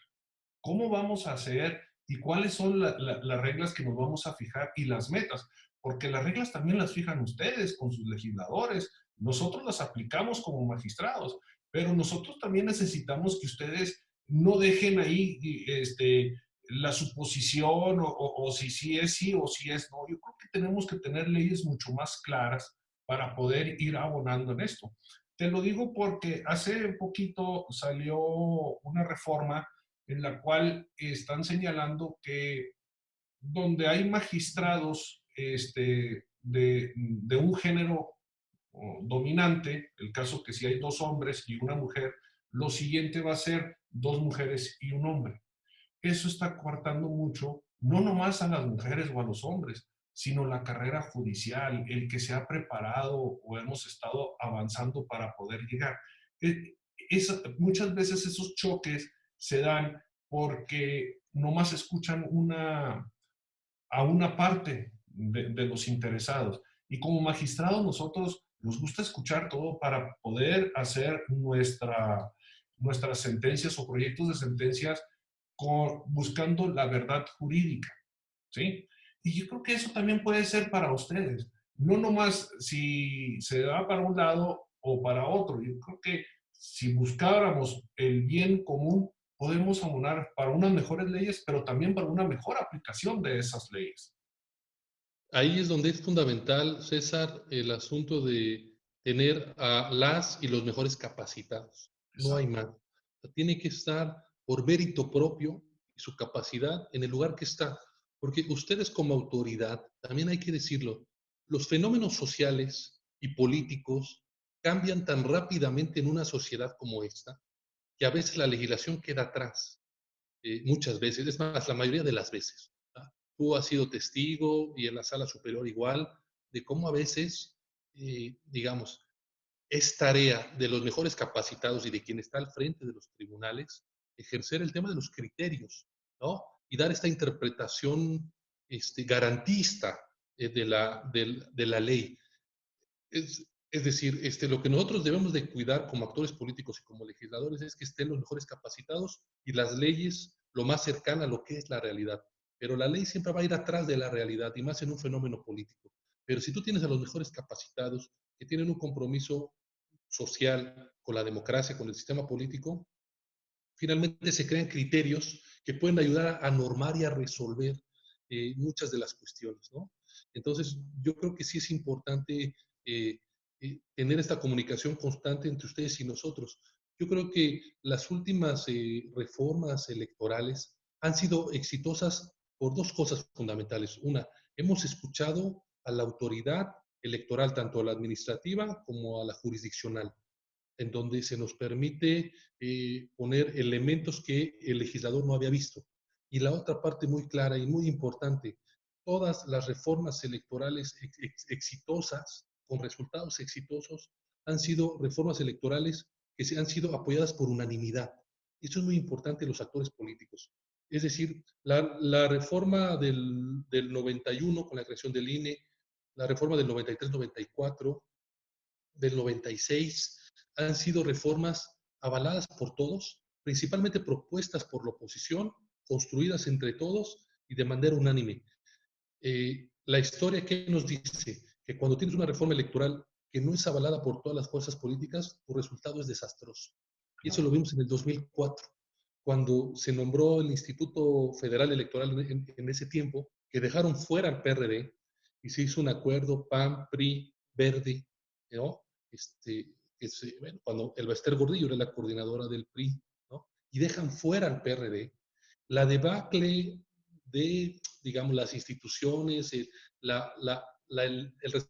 ¿Cómo vamos a hacer y cuáles son las reglas que nos vamos a fijar y las metas? Porque las reglas también las fijan ustedes con sus legisladores. Nosotros las aplicamos como magistrados, pero nosotros también necesitamos que ustedes no dejen ahí la suposición o si sí es sí o si es no. Yo creo que tenemos que tener leyes mucho más claras para poder ir abonando en esto. Te lo digo porque hace poquito salió una reforma en la cual están señalando que donde hay magistrados de un género dominante, el caso que si hay dos hombres y una mujer, lo siguiente va a ser dos mujeres y un hombre. Eso está coartando mucho, no nomás a las mujeres o a los hombres, sino la carrera judicial, el que se ha preparado o hemos estado avanzando para poder llegar. Muchas veces esos choques se dan porque nomás escuchan a una parte de los interesados. Y como magistrados nosotros nos gusta escuchar todo para poder hacer nuestras sentencias o proyectos de sentencias buscando la verdad jurídica, ¿sí? Y yo creo que eso también puede ser para ustedes. No nomás si se va para un lado o para otro. Yo creo que si buscáramos el bien común, podemos abonar para unas mejores leyes, pero también para una mejor aplicación de esas leyes. Ahí es donde es fundamental, César, el asunto de tener a las y los mejores capacitados. No hay Exacto. más. Tiene que estar por mérito propio y su capacidad en el lugar que está. Porque ustedes como autoridad, también hay que decirlo, los fenómenos sociales y políticos cambian tan rápidamente en una sociedad como esta que a veces la legislación queda atrás, muchas veces, es más, la mayoría de las veces. ¿Ah? Tú has sido testigo y en la sala superior igual, de cómo a veces, digamos, es tarea de los mejores capacitados y de quien está al frente de los tribunales ejercer el tema de los criterios, ¿no? Y dar esta interpretación garantista de la ley. Es decir, lo que nosotros debemos de cuidar como actores políticos y como legisladores es que estén los mejores capacitados y las leyes lo más cercana a lo que es la realidad. Pero la ley siempre va a ir atrás de la realidad y más en un fenómeno político. Pero si tú tienes a los mejores capacitados que tienen un compromiso social con la democracia, con el sistema político, finalmente se crean criterios que pueden ayudar a normar y a resolver muchas de las cuestiones, ¿no? Entonces, yo creo que sí es importante eh, tener esta comunicación constante entre ustedes y nosotros. Yo creo que las últimas reformas electorales han sido exitosas por dos cosas fundamentales. Una, hemos escuchado a la autoridad electoral, tanto a la administrativa como a la jurisdiccional, en donde se nos permite poner elementos que el legislador no había visto. Y la otra parte muy clara y muy importante, todas las reformas electorales exitosas, con resultados exitosos, han sido reformas electorales que se han sido apoyadas por unanimidad. Eso es muy importante en los actores políticos. Es decir, la reforma del 91 con la creación del INE, la reforma del 93-94, del 96, han sido reformas avaladas por todos, principalmente propuestas por la oposición, construidas entre todos y de manera unánime. La historia que nos dice que cuando tienes una reforma electoral que no es avalada por todas las fuerzas políticas, tu resultado es desastroso. Y eso lo vimos en el 2004, cuando se nombró el Instituto Federal Electoral en ese tiempo, que dejaron fuera al PRD y se hizo un acuerdo PAN, PRI, Verde, ¿no? Bueno, cuando el Bester Gordillo era la coordinadora del PRI, ¿no? Y dejan fuera al PRD. La debacle de, digamos, las instituciones, el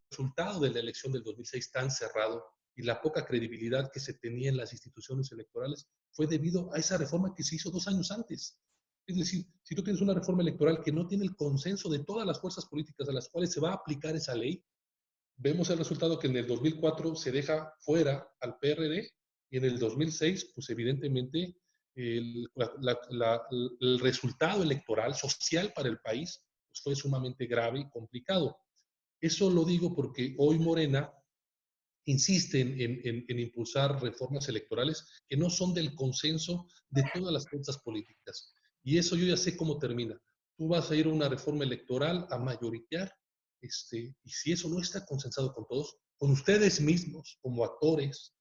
resultado de la elección del 2006 tan cerrado y la poca credibilidad que se tenía en las instituciones electorales fue debido a esa reforma que se hizo 2 años antes. Es decir, si tú tienes una reforma electoral que no tiene el consenso de todas las fuerzas políticas a las cuales se va a aplicar esa ley, vemos el resultado que en el 2004 se deja fuera al PRD y en el 2006, pues evidentemente el resultado electoral social para el país pues fue sumamente grave y complicado. Eso lo digo porque hoy Morena insiste en impulsar reformas electorales que no son del consenso de todas las fuerzas políticas. Y eso yo ya sé cómo termina. Tú vas a ir a una reforma electoral a mayoritear, y si eso no está consensado con todos, con ustedes mismos como actores,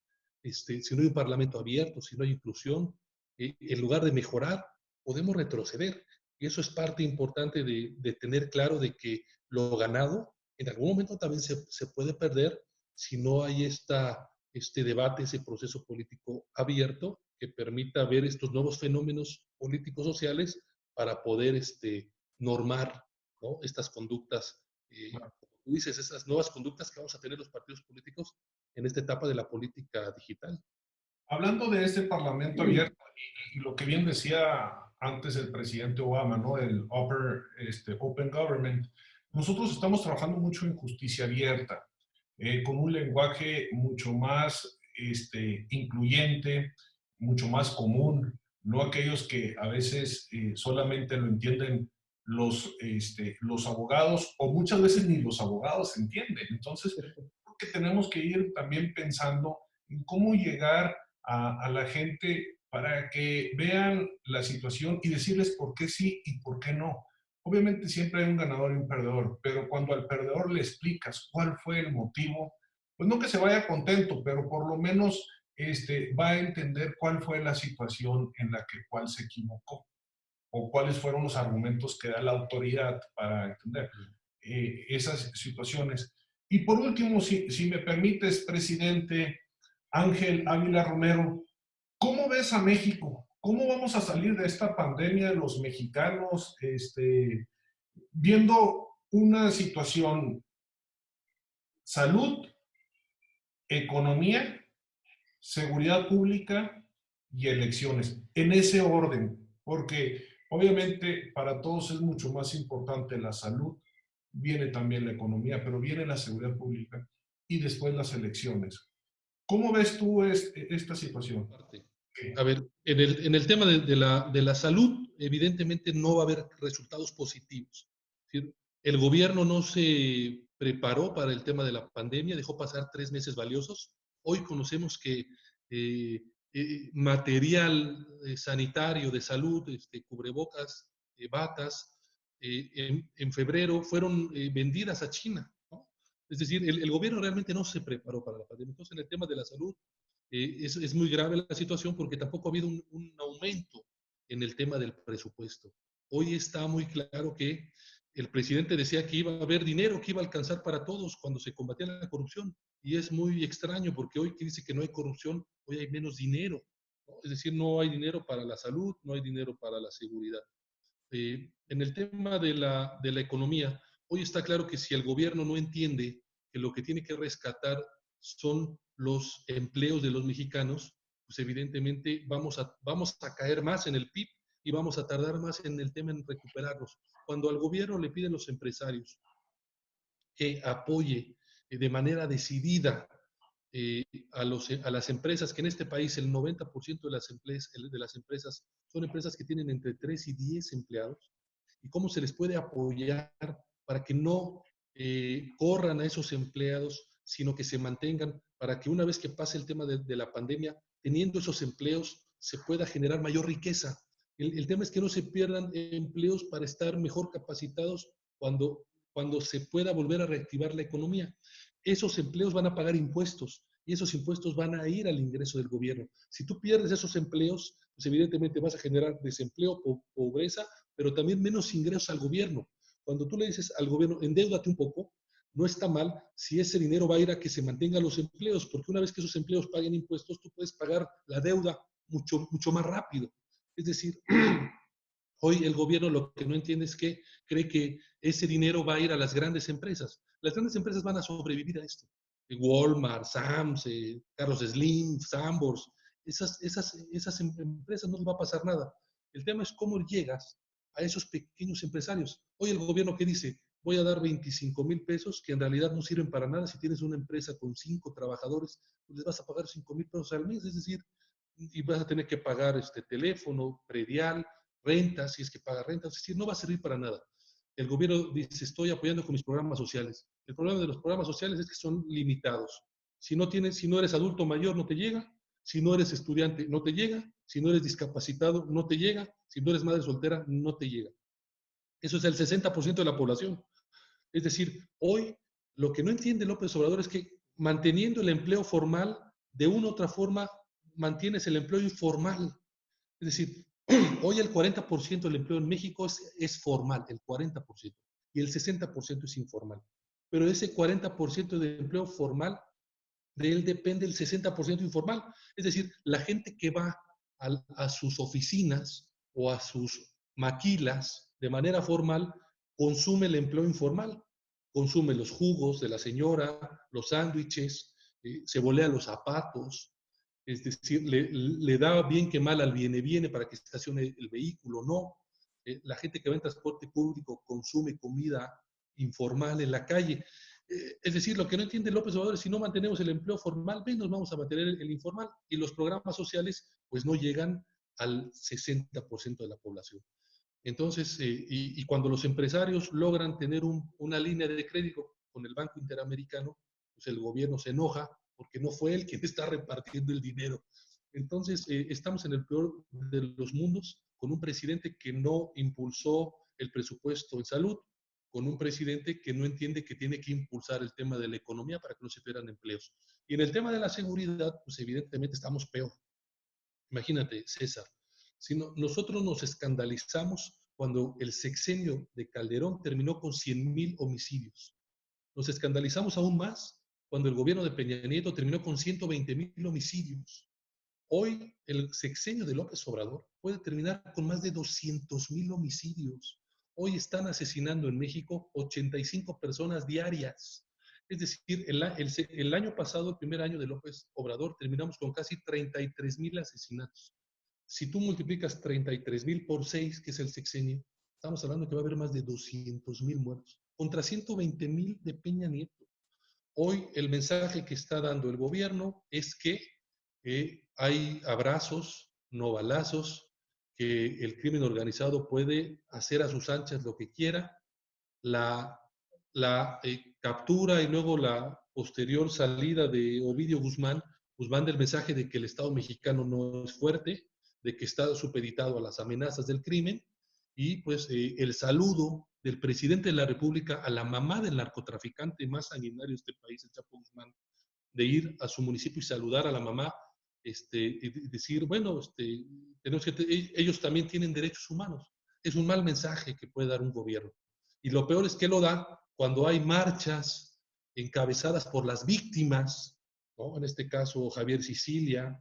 si no hay un parlamento abierto, si no hay inclusión, en lugar de mejorar, podemos retroceder. Y eso es parte importante de tener claro de que lo ganado en algún momento también se puede perder si no hay este debate, ese proceso político abierto que permita ver estos nuevos fenómenos políticos sociales para poder normar, ¿no? Estas conductas, como tú dices, esas nuevas conductas que vamos a tener los partidos políticos en esta etapa de la política digital. Hablando de este Parlamento abierto y lo que bien decía antes el presidente Obama, ¿no? El Open Government, nosotros estamos trabajando mucho en justicia abierta, con un lenguaje mucho más incluyente, mucho más común, no aquellos que a veces solamente lo entienden los abogados o muchas veces ni los abogados entienden. Entonces, creo que tenemos que ir también pensando en cómo llegar a la gente para que vean la situación y decirles por qué sí y por qué no. Obviamente siempre hay un ganador y un perdedor, pero cuando al perdedor le explicas cuál fue el motivo, pues no que se vaya contento, pero por lo menos va a entender cuál fue la situación en la que cuál se equivocó o cuáles fueron los argumentos que da la autoridad para entender esas situaciones. Y por último, si me permites, presidente Ángel Ávila Romero, ¿cómo ves a México? ¿Cómo vamos a salir de esta pandemia los mexicanos viendo una situación, salud, economía, seguridad pública y elecciones, en ese orden, porque obviamente para todos es mucho más importante la salud, viene también la economía, pero viene la seguridad pública y después las elecciones. ¿Cómo ves tú esta situación? Parte. A Sí. ver, en el tema de la salud, evidentemente no va a haber resultados positivos. Es decir, el gobierno no se preparó para el tema de la pandemia, dejó pasar 3 meses valiosos. Hoy conocemos que material sanitario de salud, cubrebocas, batas, en febrero fueron vendidas a China, ¿no? Es decir, el gobierno realmente no se preparó para la pandemia. Entonces, en el tema de la salud, es muy grave la situación porque tampoco ha habido un aumento en el tema del presupuesto. Hoy está muy claro que el presidente decía que iba a haber dinero, que iba a alcanzar para todos cuando se combatía la corrupción. Y es muy extraño porque hoy que dice que no hay corrupción, hoy hay menos dinero, ¿no? Es decir, no hay dinero para la salud, no hay dinero para la seguridad. En el tema de la economía, hoy está claro que si el gobierno no entiende que lo que tiene que rescatar son los empleos de los mexicanos, pues evidentemente vamos a caer más en el PIB y vamos a tardar más en el tema en recuperarnos. Cuando al gobierno le piden los empresarios que apoye de manera decidida a las empresas, que en este país el 90% de las empresas son empresas que tienen entre 3 y 10 empleados, y cómo se les puede apoyar para que no corran a esos empleados, sino que se mantengan, para que una vez que pase el tema de la pandemia, teniendo esos empleos, se pueda generar mayor riqueza. El tema es que no se pierdan empleos para estar mejor capacitados cuando se pueda volver a reactivar la economía. Esos empleos van a pagar impuestos y esos impuestos van a ir al ingreso del gobierno. Si tú pierdes esos empleos, pues evidentemente vas a generar desempleo, pobreza, pero también menos ingresos al gobierno. Cuando tú le dices al gobierno, endeúdate un poco, no está mal si ese dinero va a ir a que se mantengan los empleos, porque una vez que esos empleos paguen impuestos, tú puedes pagar la deuda mucho más rápido. Es decir, hoy el gobierno lo que no entiende es que cree que ese dinero va a ir a las grandes empresas. Las grandes empresas van a sobrevivir a esto. Walmart, Sam's, Carlos Slim, Sambors, esas empresas no les va a pasar nada. El tema es cómo llegas a esos pequeños empresarios. Hoy el gobierno que dice, voy a dar 25,000 pesos, que en realidad no sirven para nada. Si tienes una empresa con 5 trabajadores, pues les vas a pagar 5,000 pesos al mes, es decir, y vas a tener que pagar teléfono, predial, rentas, si es que paga rentas, es decir, no va a servir para nada. El gobierno dice, estoy apoyando con mis programas sociales. El problema de los programas sociales es que son limitados. Si no eres adulto mayor, no te llega. Si no eres estudiante, no te llega. Si no eres discapacitado, no te llega. Si no eres madre soltera, no te llega. Eso es el 60% de la población. Es decir, hoy lo que no entiende López Obrador es que manteniendo el empleo formal, de una u otra forma, mantienes el empleo informal. Es decir, hoy el 40% del empleo en México es formal, el 40%, y el 60% es informal. Pero ese 40% de empleo formal, de él depende el 60% informal. Es decir, la gente que va a sus oficinas o a sus maquilas de manera formal consume el empleo informal, consume los jugos de la señora, los sándwiches, se volea los zapatos, es decir, le da bien que mal al viene para que estacione el vehículo, no. La gente que va en transporte público consume comida informal en la calle. Es decir, lo que no entiende López Obrador es si no mantenemos el empleo formal, menos vamos a mantener el informal. Y los programas sociales, pues no llegan al 60% de la población. Entonces, y cuando los empresarios logran tener una línea de crédito con el Banco Interamericano, pues el gobierno se enoja porque no fue él quien está repartiendo el dinero. Entonces, estamos en el peor de los mundos, con un presidente que no impulsó el presupuesto en salud, con un presidente que no entiende que tiene que impulsar el tema de la economía para que no se pierdan empleos. Y en el tema de la seguridad, pues evidentemente estamos peor. Imagínate, César, si nosotros nos escandalizamos cuando el sexenio de Calderón terminó con 100,000 homicidios. Nos escandalizamos aún más cuando el gobierno de Peña Nieto terminó con 120,000 homicidios. Hoy el sexenio de López Obrador puede terminar con más de 200,000 homicidios. Hoy están asesinando en México 85 personas diarias. Es decir, el año pasado, el primer año de López Obrador, terminamos con casi 33,000 asesinatos. Si tú multiplicas 33,000 por 6, que es el sexenio, estamos hablando que va a haber más de 200,000 muertos, contra 120,000 de Peña Nieto. Hoy el mensaje que está dando el gobierno es que hay abrazos, no balazos, que el crimen organizado puede hacer a sus anchas lo que quiera, la captura y luego la posterior salida de Ovidio Guzmán, pues manda el mensaje de que el Estado mexicano no es fuerte, de que está supeditado a las amenazas del crimen, y pues el saludo del presidente de la República a la mamá del narcotraficante más sanguinario de este país, el Chapo Guzmán, de ir a su municipio y saludar a la mamá, y decir, bueno, tenemos ellos también tienen derechos humanos. Es un mal mensaje que puede dar un gobierno. Y lo peor es que lo da cuando hay marchas encabezadas por las víctimas, ¿no? En este caso Javier Sicilia,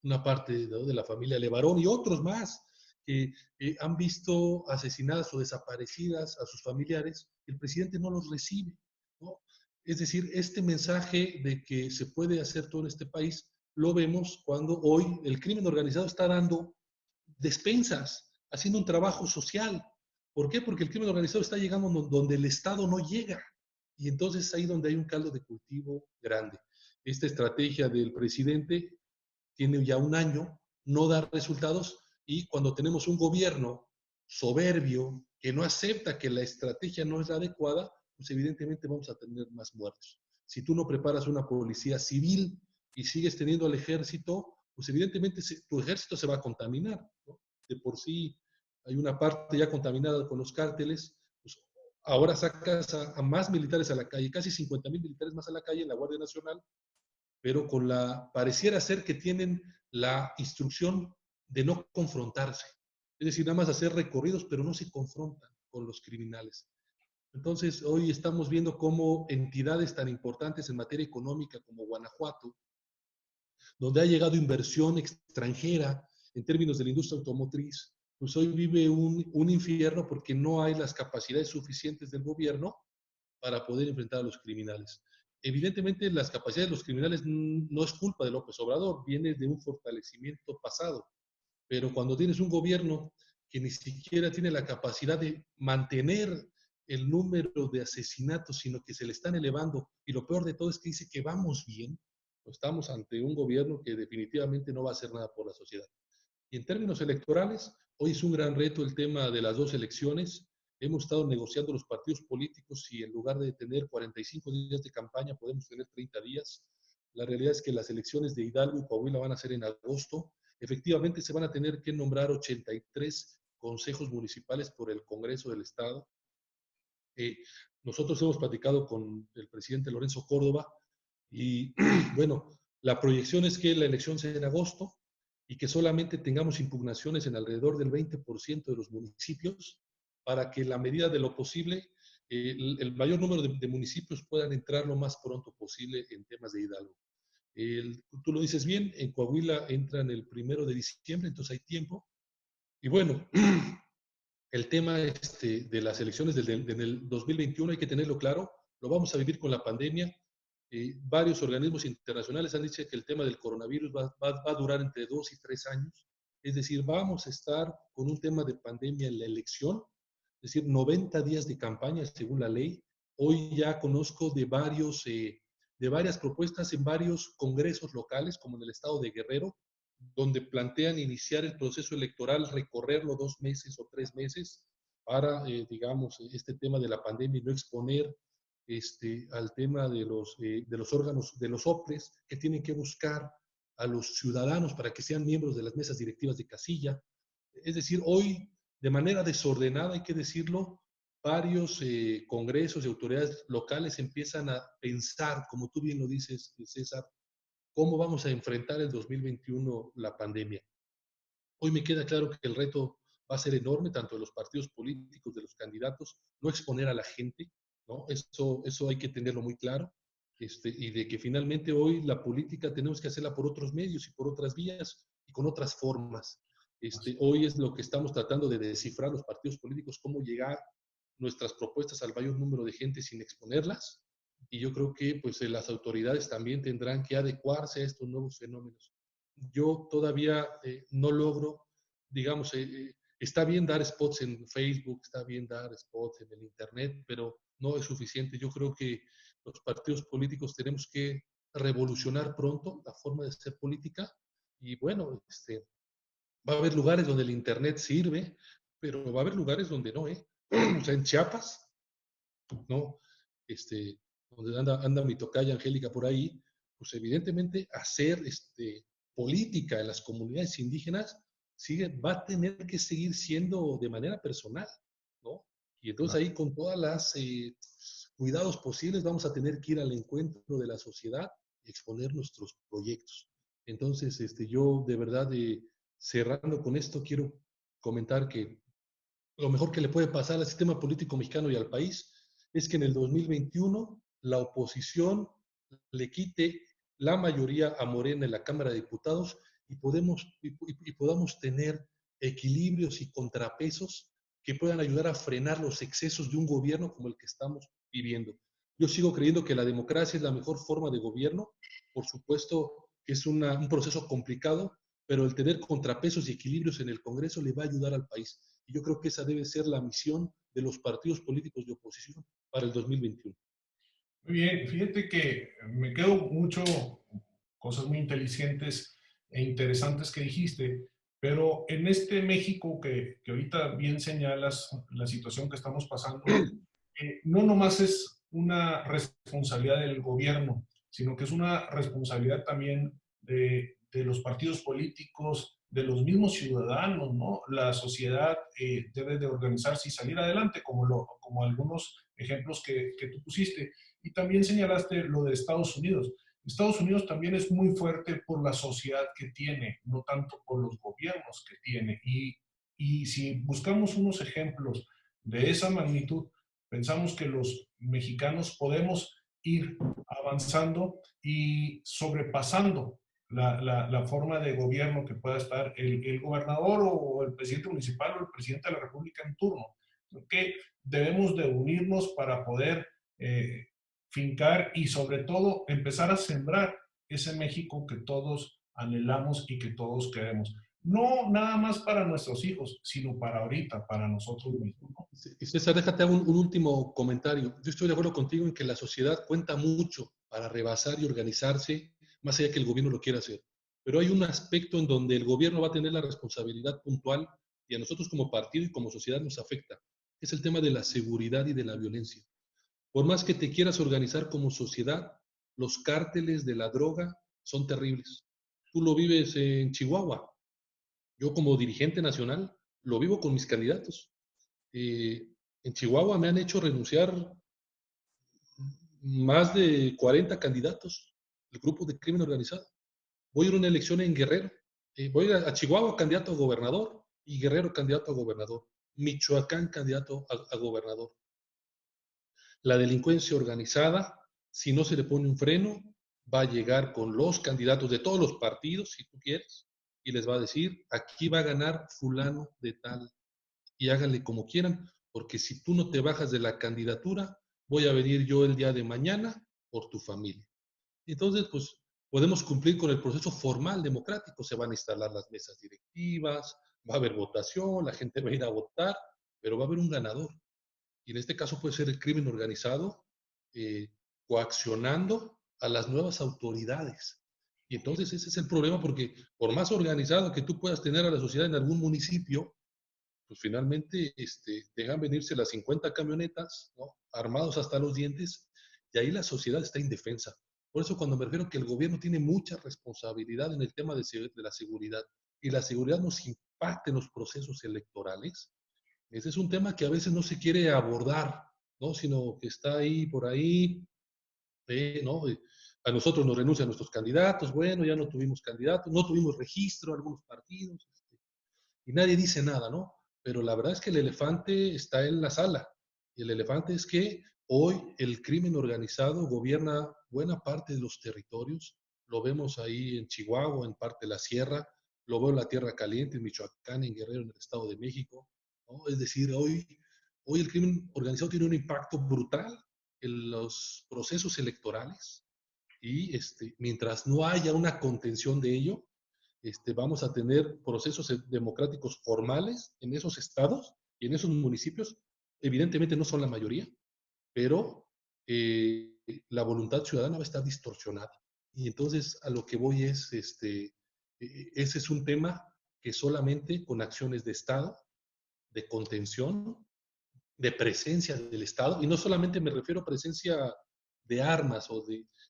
una parte, ¿no?, de la familia Levarón y otros más que han visto asesinadas o desaparecidas a sus familiares, el presidente no los recibe, ¿no? Es decir, este mensaje de que se puede hacer todo en este país lo vemos cuando hoy el crimen organizado está dando despensas, haciendo un trabajo social. ¿Por qué? Porque el crimen organizado está llegando donde el Estado no llega. Y entonces es ahí donde hay un caldo de cultivo grande. Esta estrategia del presidente tiene ya un año, no da resultados, y cuando tenemos un gobierno soberbio que no acepta que la estrategia no es la adecuada, pues evidentemente vamos a tener más muertos. Si tú no preparas una policía civil y sigues teniendo al ejército, pues evidentemente tu ejército se va a contaminar, ¿no? De por sí hay una parte ya contaminada con los cárteles, pues ahora sacas a más militares a la calle, casi 50,000 militares más a la calle en la Guardia Nacional, pero pareciera ser que tienen la instrucción de no confrontarse. Es decir, nada más hacer recorridos, pero no se confrontan con los criminales. Entonces, hoy estamos viendo cómo entidades tan importantes en materia económica como Guanajuato, donde ha llegado inversión extranjera en términos de la industria automotriz, pues hoy vive un infierno porque no hay las capacidades suficientes del gobierno para poder enfrentar a los criminales. Evidentemente, las capacidades de los criminales no es culpa de López Obrador, viene de un fortalecimiento pasado, pero cuando tienes un gobierno que ni siquiera tiene la capacidad de mantener el número de asesinatos, sino que se le están elevando, y lo peor de todo es que dice que vamos bien, pues estamos ante un gobierno que definitivamente no va a hacer nada por la sociedad. Y en términos electorales, hoy es un gran reto el tema de las dos elecciones. Hemos estado negociando los partidos políticos y en lugar de tener 45 días de campaña podemos tener 30 días. La realidad es que las elecciones de Hidalgo y Coahuila van a ser en agosto. Efectivamente, se van a tener que nombrar 83 consejos municipales por el Congreso del Estado. Eh, Nosotros hemos platicado con el presidente Lorenzo Córdoba y bueno, la proyección es que la elección sea en agosto y que solamente tengamos impugnaciones en alrededor del 20% de los municipios para que en la medida de lo posible el mayor número de municipios puedan entrar lo más pronto posible en temas de Hidalgo. Tú lo dices bien, en Coahuila entran el 1 de diciembre, entonces hay tiempo. Y bueno, el tema de las elecciones del 2021 hay que tenerlo claro, lo vamos a vivir con la pandemia. Varios organismos internacionales han dicho que el tema del coronavirus va a durar entre 2 y 3 años. Es decir, vamos a estar con un tema de pandemia en la elección, es decir, 90 días de campaña según la ley. Hoy ya conozco de varias propuestas en varios congresos locales, como en el estado de Guerrero, donde plantean iniciar el proceso electoral, recorrerlo 2 meses o 3 meses para, digamos, este tema de la pandemia y no exponer al tema de los órganos, de los OPLES, que tienen que buscar a los ciudadanos para que sean miembros de las mesas directivas de casilla. Es decir, hoy, de manera desordenada, hay que decirlo, varios congresos y autoridades locales empiezan a pensar, como tú bien lo dices, César, cómo vamos a enfrentar el 2021 la pandemia. Hoy me queda claro que el reto va a ser enorme, tanto de los partidos políticos, de los candidatos, no exponer a la gente, ¿no? Eso hay que tenerlo muy claro, y de que finalmente hoy la política tenemos que hacerla por otros medios y por otras vías y con otras formas. Hoy es lo que estamos tratando de descifrar los partidos políticos, cómo llegar nuestras propuestas al mayor número de gente sin exponerlas, y yo creo que pues las autoridades también tendrán que adecuarse a estos nuevos fenómenos. yo todavía no logro, digamos, está bien dar spots en Facebook, está bien dar spots en el Internet, pero no es suficiente. Yo creo que los partidos políticos tenemos que revolucionar pronto la forma de hacer política y bueno, va a haber lugares donde el Internet sirve, pero va a haber lugares donde no, ¿eh? O sea, en Chiapas, ¿no? Este, donde anda mi tocaya Angélica por ahí, pues evidentemente hacer política en las comunidades indígenas va a tener que seguir siendo de manera personal, ¿no? Y entonces ahí con todas las cuidados posibles vamos a tener que ir al encuentro de la sociedad y exponer nuestros proyectos. Entonces, yo de verdad, cerrando con esto, quiero comentar que lo mejor que le puede pasar al sistema político mexicano y al país es que en el 2021 la oposición le quite la mayoría a Morena en la Cámara de Diputados y podamos tener equilibrios y contrapesos que puedan ayudar a frenar los excesos de un gobierno como el que estamos viviendo. Yo sigo creyendo que la democracia es la mejor forma de gobierno. Por supuesto que es un proceso complicado, pero el tener contrapesos y equilibrios en el Congreso le va a ayudar al país. Y yo creo que esa debe ser la misión de los partidos políticos de oposición para el 2021. Muy bien, fíjate que me quedo mucho cosas muy inteligentes e interesantes que dijiste, pero en este México que ahorita bien señalas la situación que estamos pasando, no nomás es una responsabilidad del gobierno, sino que es una responsabilidad también de los partidos políticos, de los mismos ciudadanos, ¿no? La sociedad debe de organizarse y salir adelante, como algunos ejemplos que tú pusiste. Y también señalaste lo de Estados Unidos. Estados Unidos también es muy fuerte por la sociedad que tiene, no tanto por los gobiernos que tiene. Y si buscamos unos ejemplos de esa magnitud, pensamos que los mexicanos podemos ir avanzando y sobrepasando la forma de gobierno que pueda estar el gobernador o el presidente municipal o el presidente de la República en turno. Que debemos de unirnos para poder fincar y sobre todo empezar a sembrar ese México que todos anhelamos y que todos queremos. No nada más para nuestros hijos, sino para ahorita, para nosotros mismos, ¿no? Y César, déjate un último comentario. Yo estoy de acuerdo contigo en que la sociedad cuenta mucho para rebasar y organizarse, más allá que el gobierno lo quiera hacer. Pero hay un aspecto en donde el gobierno va a tener la responsabilidad puntual y a nosotros como partido y como sociedad nos afecta. Es el tema de la seguridad y de la violencia. Por más que te quieras organizar como sociedad, los cárteles de la droga son terribles. Tú lo vives en Chihuahua. Yo como dirigente nacional lo vivo con mis candidatos. En Chihuahua me han hecho renunciar más de 40 candidatos del grupo de crimen organizado. Voy a ir a una elección en Guerrero. Voy a Chihuahua candidato a gobernador y Guerrero candidato a gobernador. Michoacán candidato a gobernador. La delincuencia organizada, si no se le pone un freno, va a llegar con los candidatos de todos los partidos, si tú quieres, y les va a decir, aquí va a ganar fulano de tal, y háganle como quieran, porque si tú no te bajas de la candidatura, voy a venir yo el día de mañana por tu familia. Entonces, pues podemos cumplir con el proceso formal democrático, se van a instalar las mesas directivas, va a haber votación, la gente va a ir a votar, pero va a haber un ganador. Y en este caso puede ser el crimen organizado eh, coaccionando a las nuevas autoridades. Y entonces ese es el problema porque por más organizado que tú puedas tener a la sociedad en algún municipio, pues finalmente dejan venirse las 50 camionetas, ¿no? Armados hasta los dientes, y ahí la sociedad está indefensa. Por eso cuando me refiero que el gobierno tiene mucha responsabilidad en el tema de la seguridad, y la seguridad nos impacta en los procesos electorales, ese es un tema que a veces no se quiere abordar, ¿no? Sino que está ahí, por ahí, ¿no? A nosotros nos renuncian nuestros candidatos, bueno, ya no tuvimos candidatos, no tuvimos registro algunos partidos, y nadie dice nada, ¿no? Pero la verdad es que el elefante está en la sala, y el elefante es que hoy el crimen organizado gobierna buena parte de los territorios, lo vemos ahí en Chihuahua, en parte de la sierra, lo veo en la Tierra Caliente, en Michoacán, en Guerrero, en el Estado de México, ¿no? Es decir, hoy el crimen organizado tiene un impacto brutal en los procesos electorales y mientras no haya una contención de ello, vamos a tener procesos democráticos formales en esos estados y en esos municipios. Evidentemente no son la mayoría, pero la voluntad ciudadana va a estar distorsionada. Y entonces a lo que voy es, ese es un tema que solamente con acciones de Estado, de contención, de presencia del Estado, y no solamente me refiero a presencia de armas,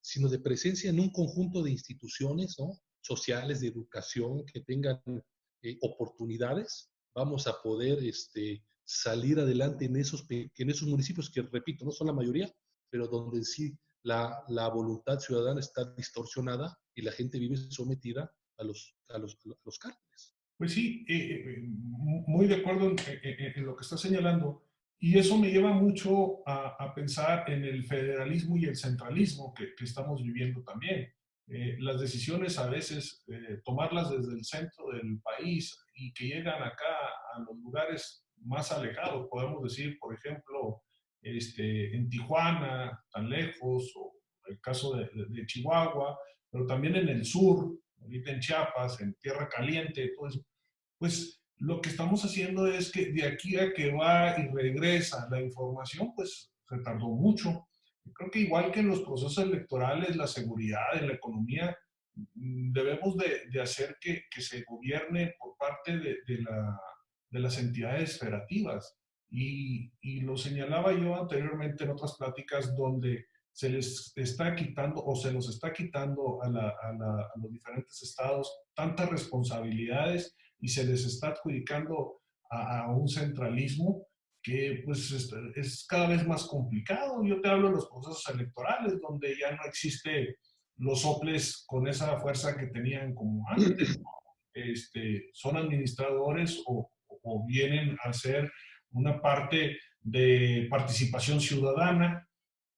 sino de presencia en un conjunto de instituciones, ¿no?, sociales, de educación, que tengan oportunidades, vamos a poder salir adelante en esos municipios que, repito, no son la mayoría, pero donde sí la voluntad ciudadana está distorsionada y la gente vive sometida a los cárteles. Pues sí, muy de acuerdo en lo que está señalando. Y eso me lleva mucho a pensar en el federalismo y el centralismo que estamos viviendo también. Las decisiones a veces, tomarlas desde el centro del país y que llegan acá a los lugares más alejados, podemos decir, por ejemplo, en Tijuana, tan lejos, o el caso de Chihuahua, pero también en el sur, ahorita en Chiapas, en Tierra Caliente, todo eso, pues lo que estamos haciendo es que de aquí a que va y regresa la información, pues se tardó mucho. Yo creo que igual que en los procesos electorales, la seguridad, en la economía, debemos de hacer que se gobierne por parte de las entidades federativas. Y lo señalaba yo anteriormente en otras pláticas donde se les está quitando o se nos está quitando a los diferentes estados tantas responsabilidades y se les está adjudicando a un centralismo que pues es cada vez más complicado. Yo te hablo de los procesos electorales, donde ya no existe los soples con esa fuerza que tenían como antes. Son administradores o vienen a ser una parte de participación ciudadana,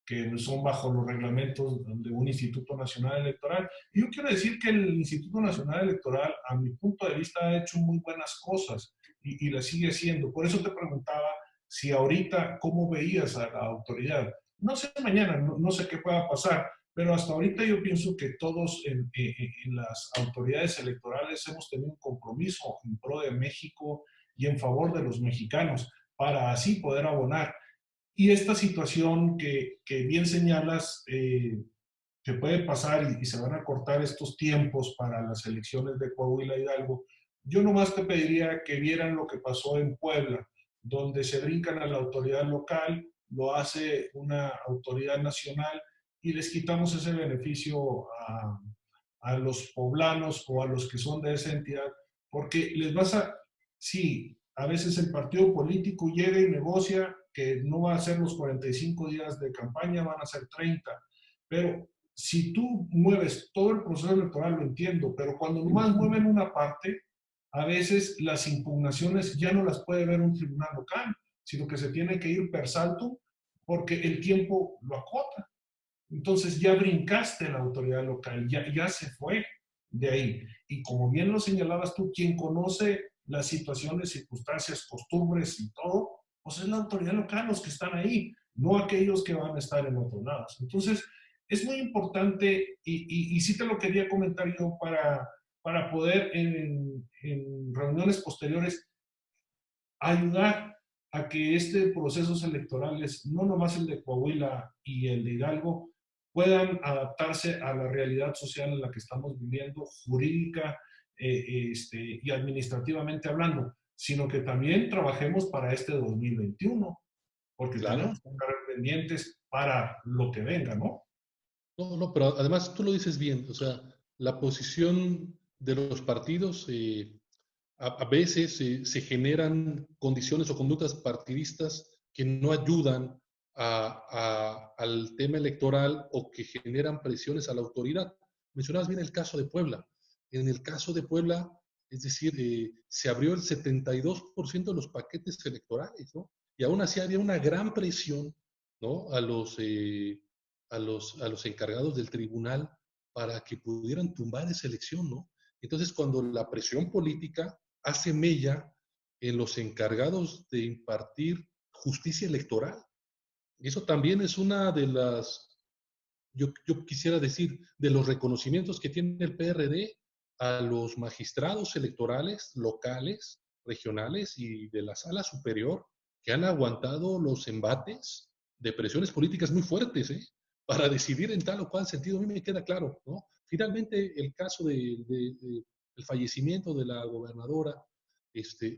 que son bajo los reglamentos de un Instituto Nacional Electoral. Y yo quiero decir que el Instituto Nacional Electoral, a mi punto de vista, ha hecho muy buenas cosas y las sigue haciendo. Por eso te preguntaba si ahorita, ¿cómo veías a la autoridad? No sé mañana, no sé qué pueda pasar, pero hasta ahorita yo pienso que todos en las autoridades electorales hemos tenido un compromiso en pro de México y en favor de los mexicanos para así poder abonar. Y esta situación que bien señalas, que puede pasar y se van a cortar estos tiempos para las elecciones de Coahuila y Hidalgo, yo nomás te pediría que vieran lo que pasó en Puebla, donde se brincan a la autoridad local, lo hace una autoridad nacional y les quitamos ese beneficio a los poblanos o a los que son de esa entidad, porque les vas a, sí, a veces el partido político llega y negocia que no va a ser los 45 días de campaña, van a ser 30, pero si tú mueves todo el proceso electoral, lo entiendo, pero cuando nomás mueven una parte, a veces las impugnaciones ya no las puede ver un tribunal local, sino que se tiene que ir per salto porque el tiempo lo acota. Entonces ya brincaste la autoridad local, ya se fue de ahí. Y como bien lo señalabas tú, quien conoce las situaciones, circunstancias, costumbres y todo, pues es la autoridad local los que están ahí, no aquellos que van a estar en otros lados. Entonces, es muy importante y sí te lo quería comentar yo para poder en reuniones posteriores ayudar a que este procesos electorales, no nomás el de Coahuila y el de Hidalgo, puedan adaptarse a la realidad social en la que estamos viviendo, jurídica y administrativamente hablando, sino que también trabajemos para este 2021, porque Claro. tenemos que estar pendientes para lo que venga, ¿no? No, no, pero además tú lo dices bien, o sea, la posición de los partidos, a veces se generan condiciones o conductas partidistas que no ayudan al tema electoral o que generan presiones a la autoridad. Mencionabas bien el caso de Puebla. En el caso de Puebla, es decir, se abrió el 72% de los paquetes electorales, ¿no? Y aún así había una gran presión, ¿no?, a los encargados del tribunal para que pudieran tumbar esa elección, ¿no? Entonces, cuando la presión política hace mella en los encargados de impartir justicia electoral, y eso también es una de las, yo quisiera decir, de los reconocimientos que tiene el PRD a los magistrados electorales locales, regionales y de la sala superior que han aguantado los embates de presiones políticas muy fuertes, para decidir en tal o cual sentido. A mí me queda claro, ¿no? Finalmente, el caso el fallecimiento de la gobernadora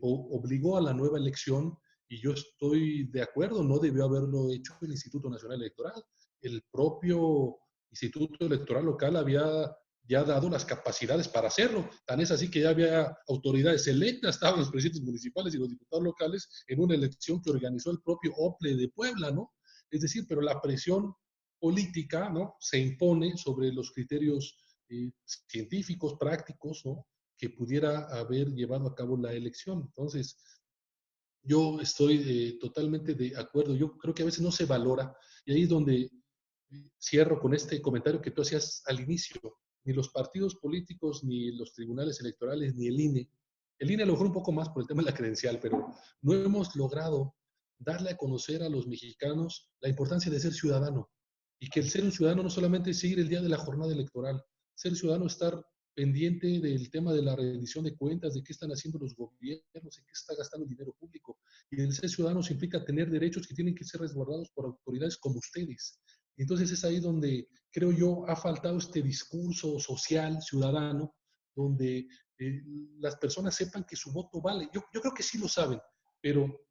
obligó a la nueva elección y yo estoy de acuerdo, no debió haberlo hecho el Instituto Nacional Electoral. El propio Instituto Electoral local había ya dado las capacidades para hacerlo. Tan es así que ya había autoridades electas, estaban los presidentes municipales y los diputados locales en una elección que organizó el propio OPLE de Puebla, ¿no? Es decir, pero la presión política, ¿no?, se impone sobre los criterios científicos, prácticos, ¿no?, que pudiera haber llevado a cabo la elección. Entonces, yo estoy totalmente de acuerdo. Yo creo que a veces no se valora, y ahí es donde cierro con este comentario que tú hacías al inicio. Ni los partidos políticos, ni los tribunales electorales, ni el INE a lo mejor un poco más por el tema de la credencial, pero no hemos logrado darle a conocer a los mexicanos la importancia de ser ciudadano, y que el ser un ciudadano no solamente es ir el día de la jornada electoral, ser ciudadano, estar pendiente del tema de la rendición de cuentas, de qué están haciendo los gobiernos, en qué está gastando el dinero público. Y el ser ciudadano implica tener derechos que tienen que ser resguardados por autoridades como ustedes. Entonces es ahí donde creo yo ha faltado este discurso social, ciudadano, donde las personas sepan que su voto vale. Yo creo que sí lo saben, pero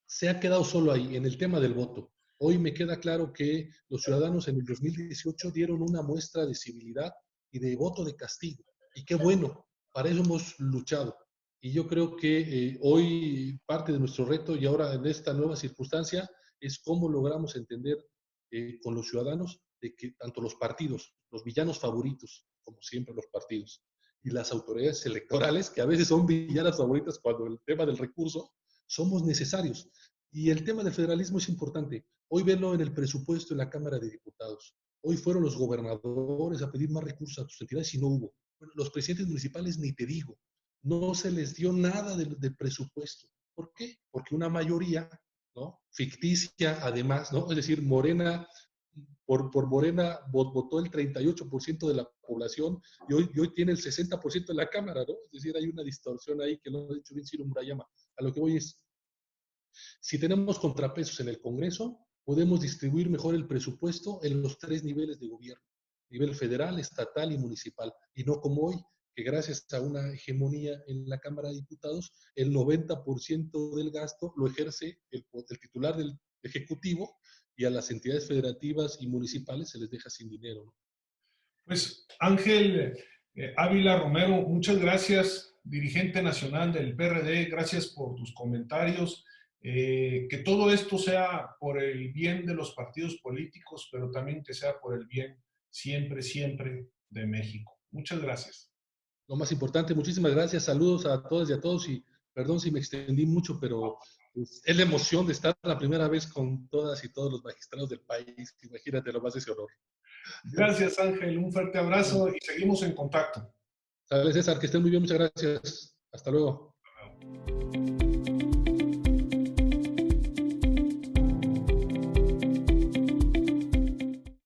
se ha quedado solo ahí, en el tema del voto. Hoy me queda claro que los ciudadanos en el 2018 dieron una muestra de civilidad y de voto de castigo. Y qué bueno, para eso hemos luchado. Y yo creo que hoy parte de nuestro reto y ahora en esta nueva circunstancia es cómo logramos entender con los ciudadanos de que tanto los partidos, los villanos favoritos, como siempre los partidos, y las autoridades electorales, que a veces son villanas favoritas cuando el tema del recurso, somos necesarios. Y el tema del federalismo es importante. Hoy verlo en el presupuesto en la Cámara de Diputados. Hoy fueron los gobernadores a pedir más recursos a sus entidades y no hubo. Bueno, los presidentes municipales ni te digo. No se les dio nada del presupuesto. ¿Por qué? Porque una mayoría, ¿no?, ficticia además, ¿no?, es decir, Morena, por Morena votó el 38% de la población y hoy tiene el 60% de la Cámara, ¿no? Es decir, hay una distorsión ahí que lo ha dicho bien Ciro Murayama. A lo que voy es, si tenemos contrapesos en el Congreso, podemos distribuir mejor el presupuesto en los tres niveles de gobierno, nivel federal, estatal y municipal, y no como hoy, que gracias a una hegemonía en la Cámara de Diputados, el 90% del gasto lo ejerce el titular del Ejecutivo y a las entidades federativas y municipales se les deja sin dinero, ¿no? Pues Ángel Ávila Romero, muchas gracias, dirigente nacional del PRD, gracias por tus comentarios. Que todo esto sea por el bien de los partidos políticos, pero también que sea por el bien siempre, siempre de México. Muchas gracias. Lo más importante, muchísimas gracias, saludos a todas y a todos, y perdón si me extendí mucho, pero pues, es la emoción de estar la primera vez con todas y todos los magistrados del país. Imagínate lo más de ese honor. Gracias, Ángel, un fuerte abrazo y seguimos en contacto. Sabes, César, que estén muy bien, muchas gracias. Hasta luego.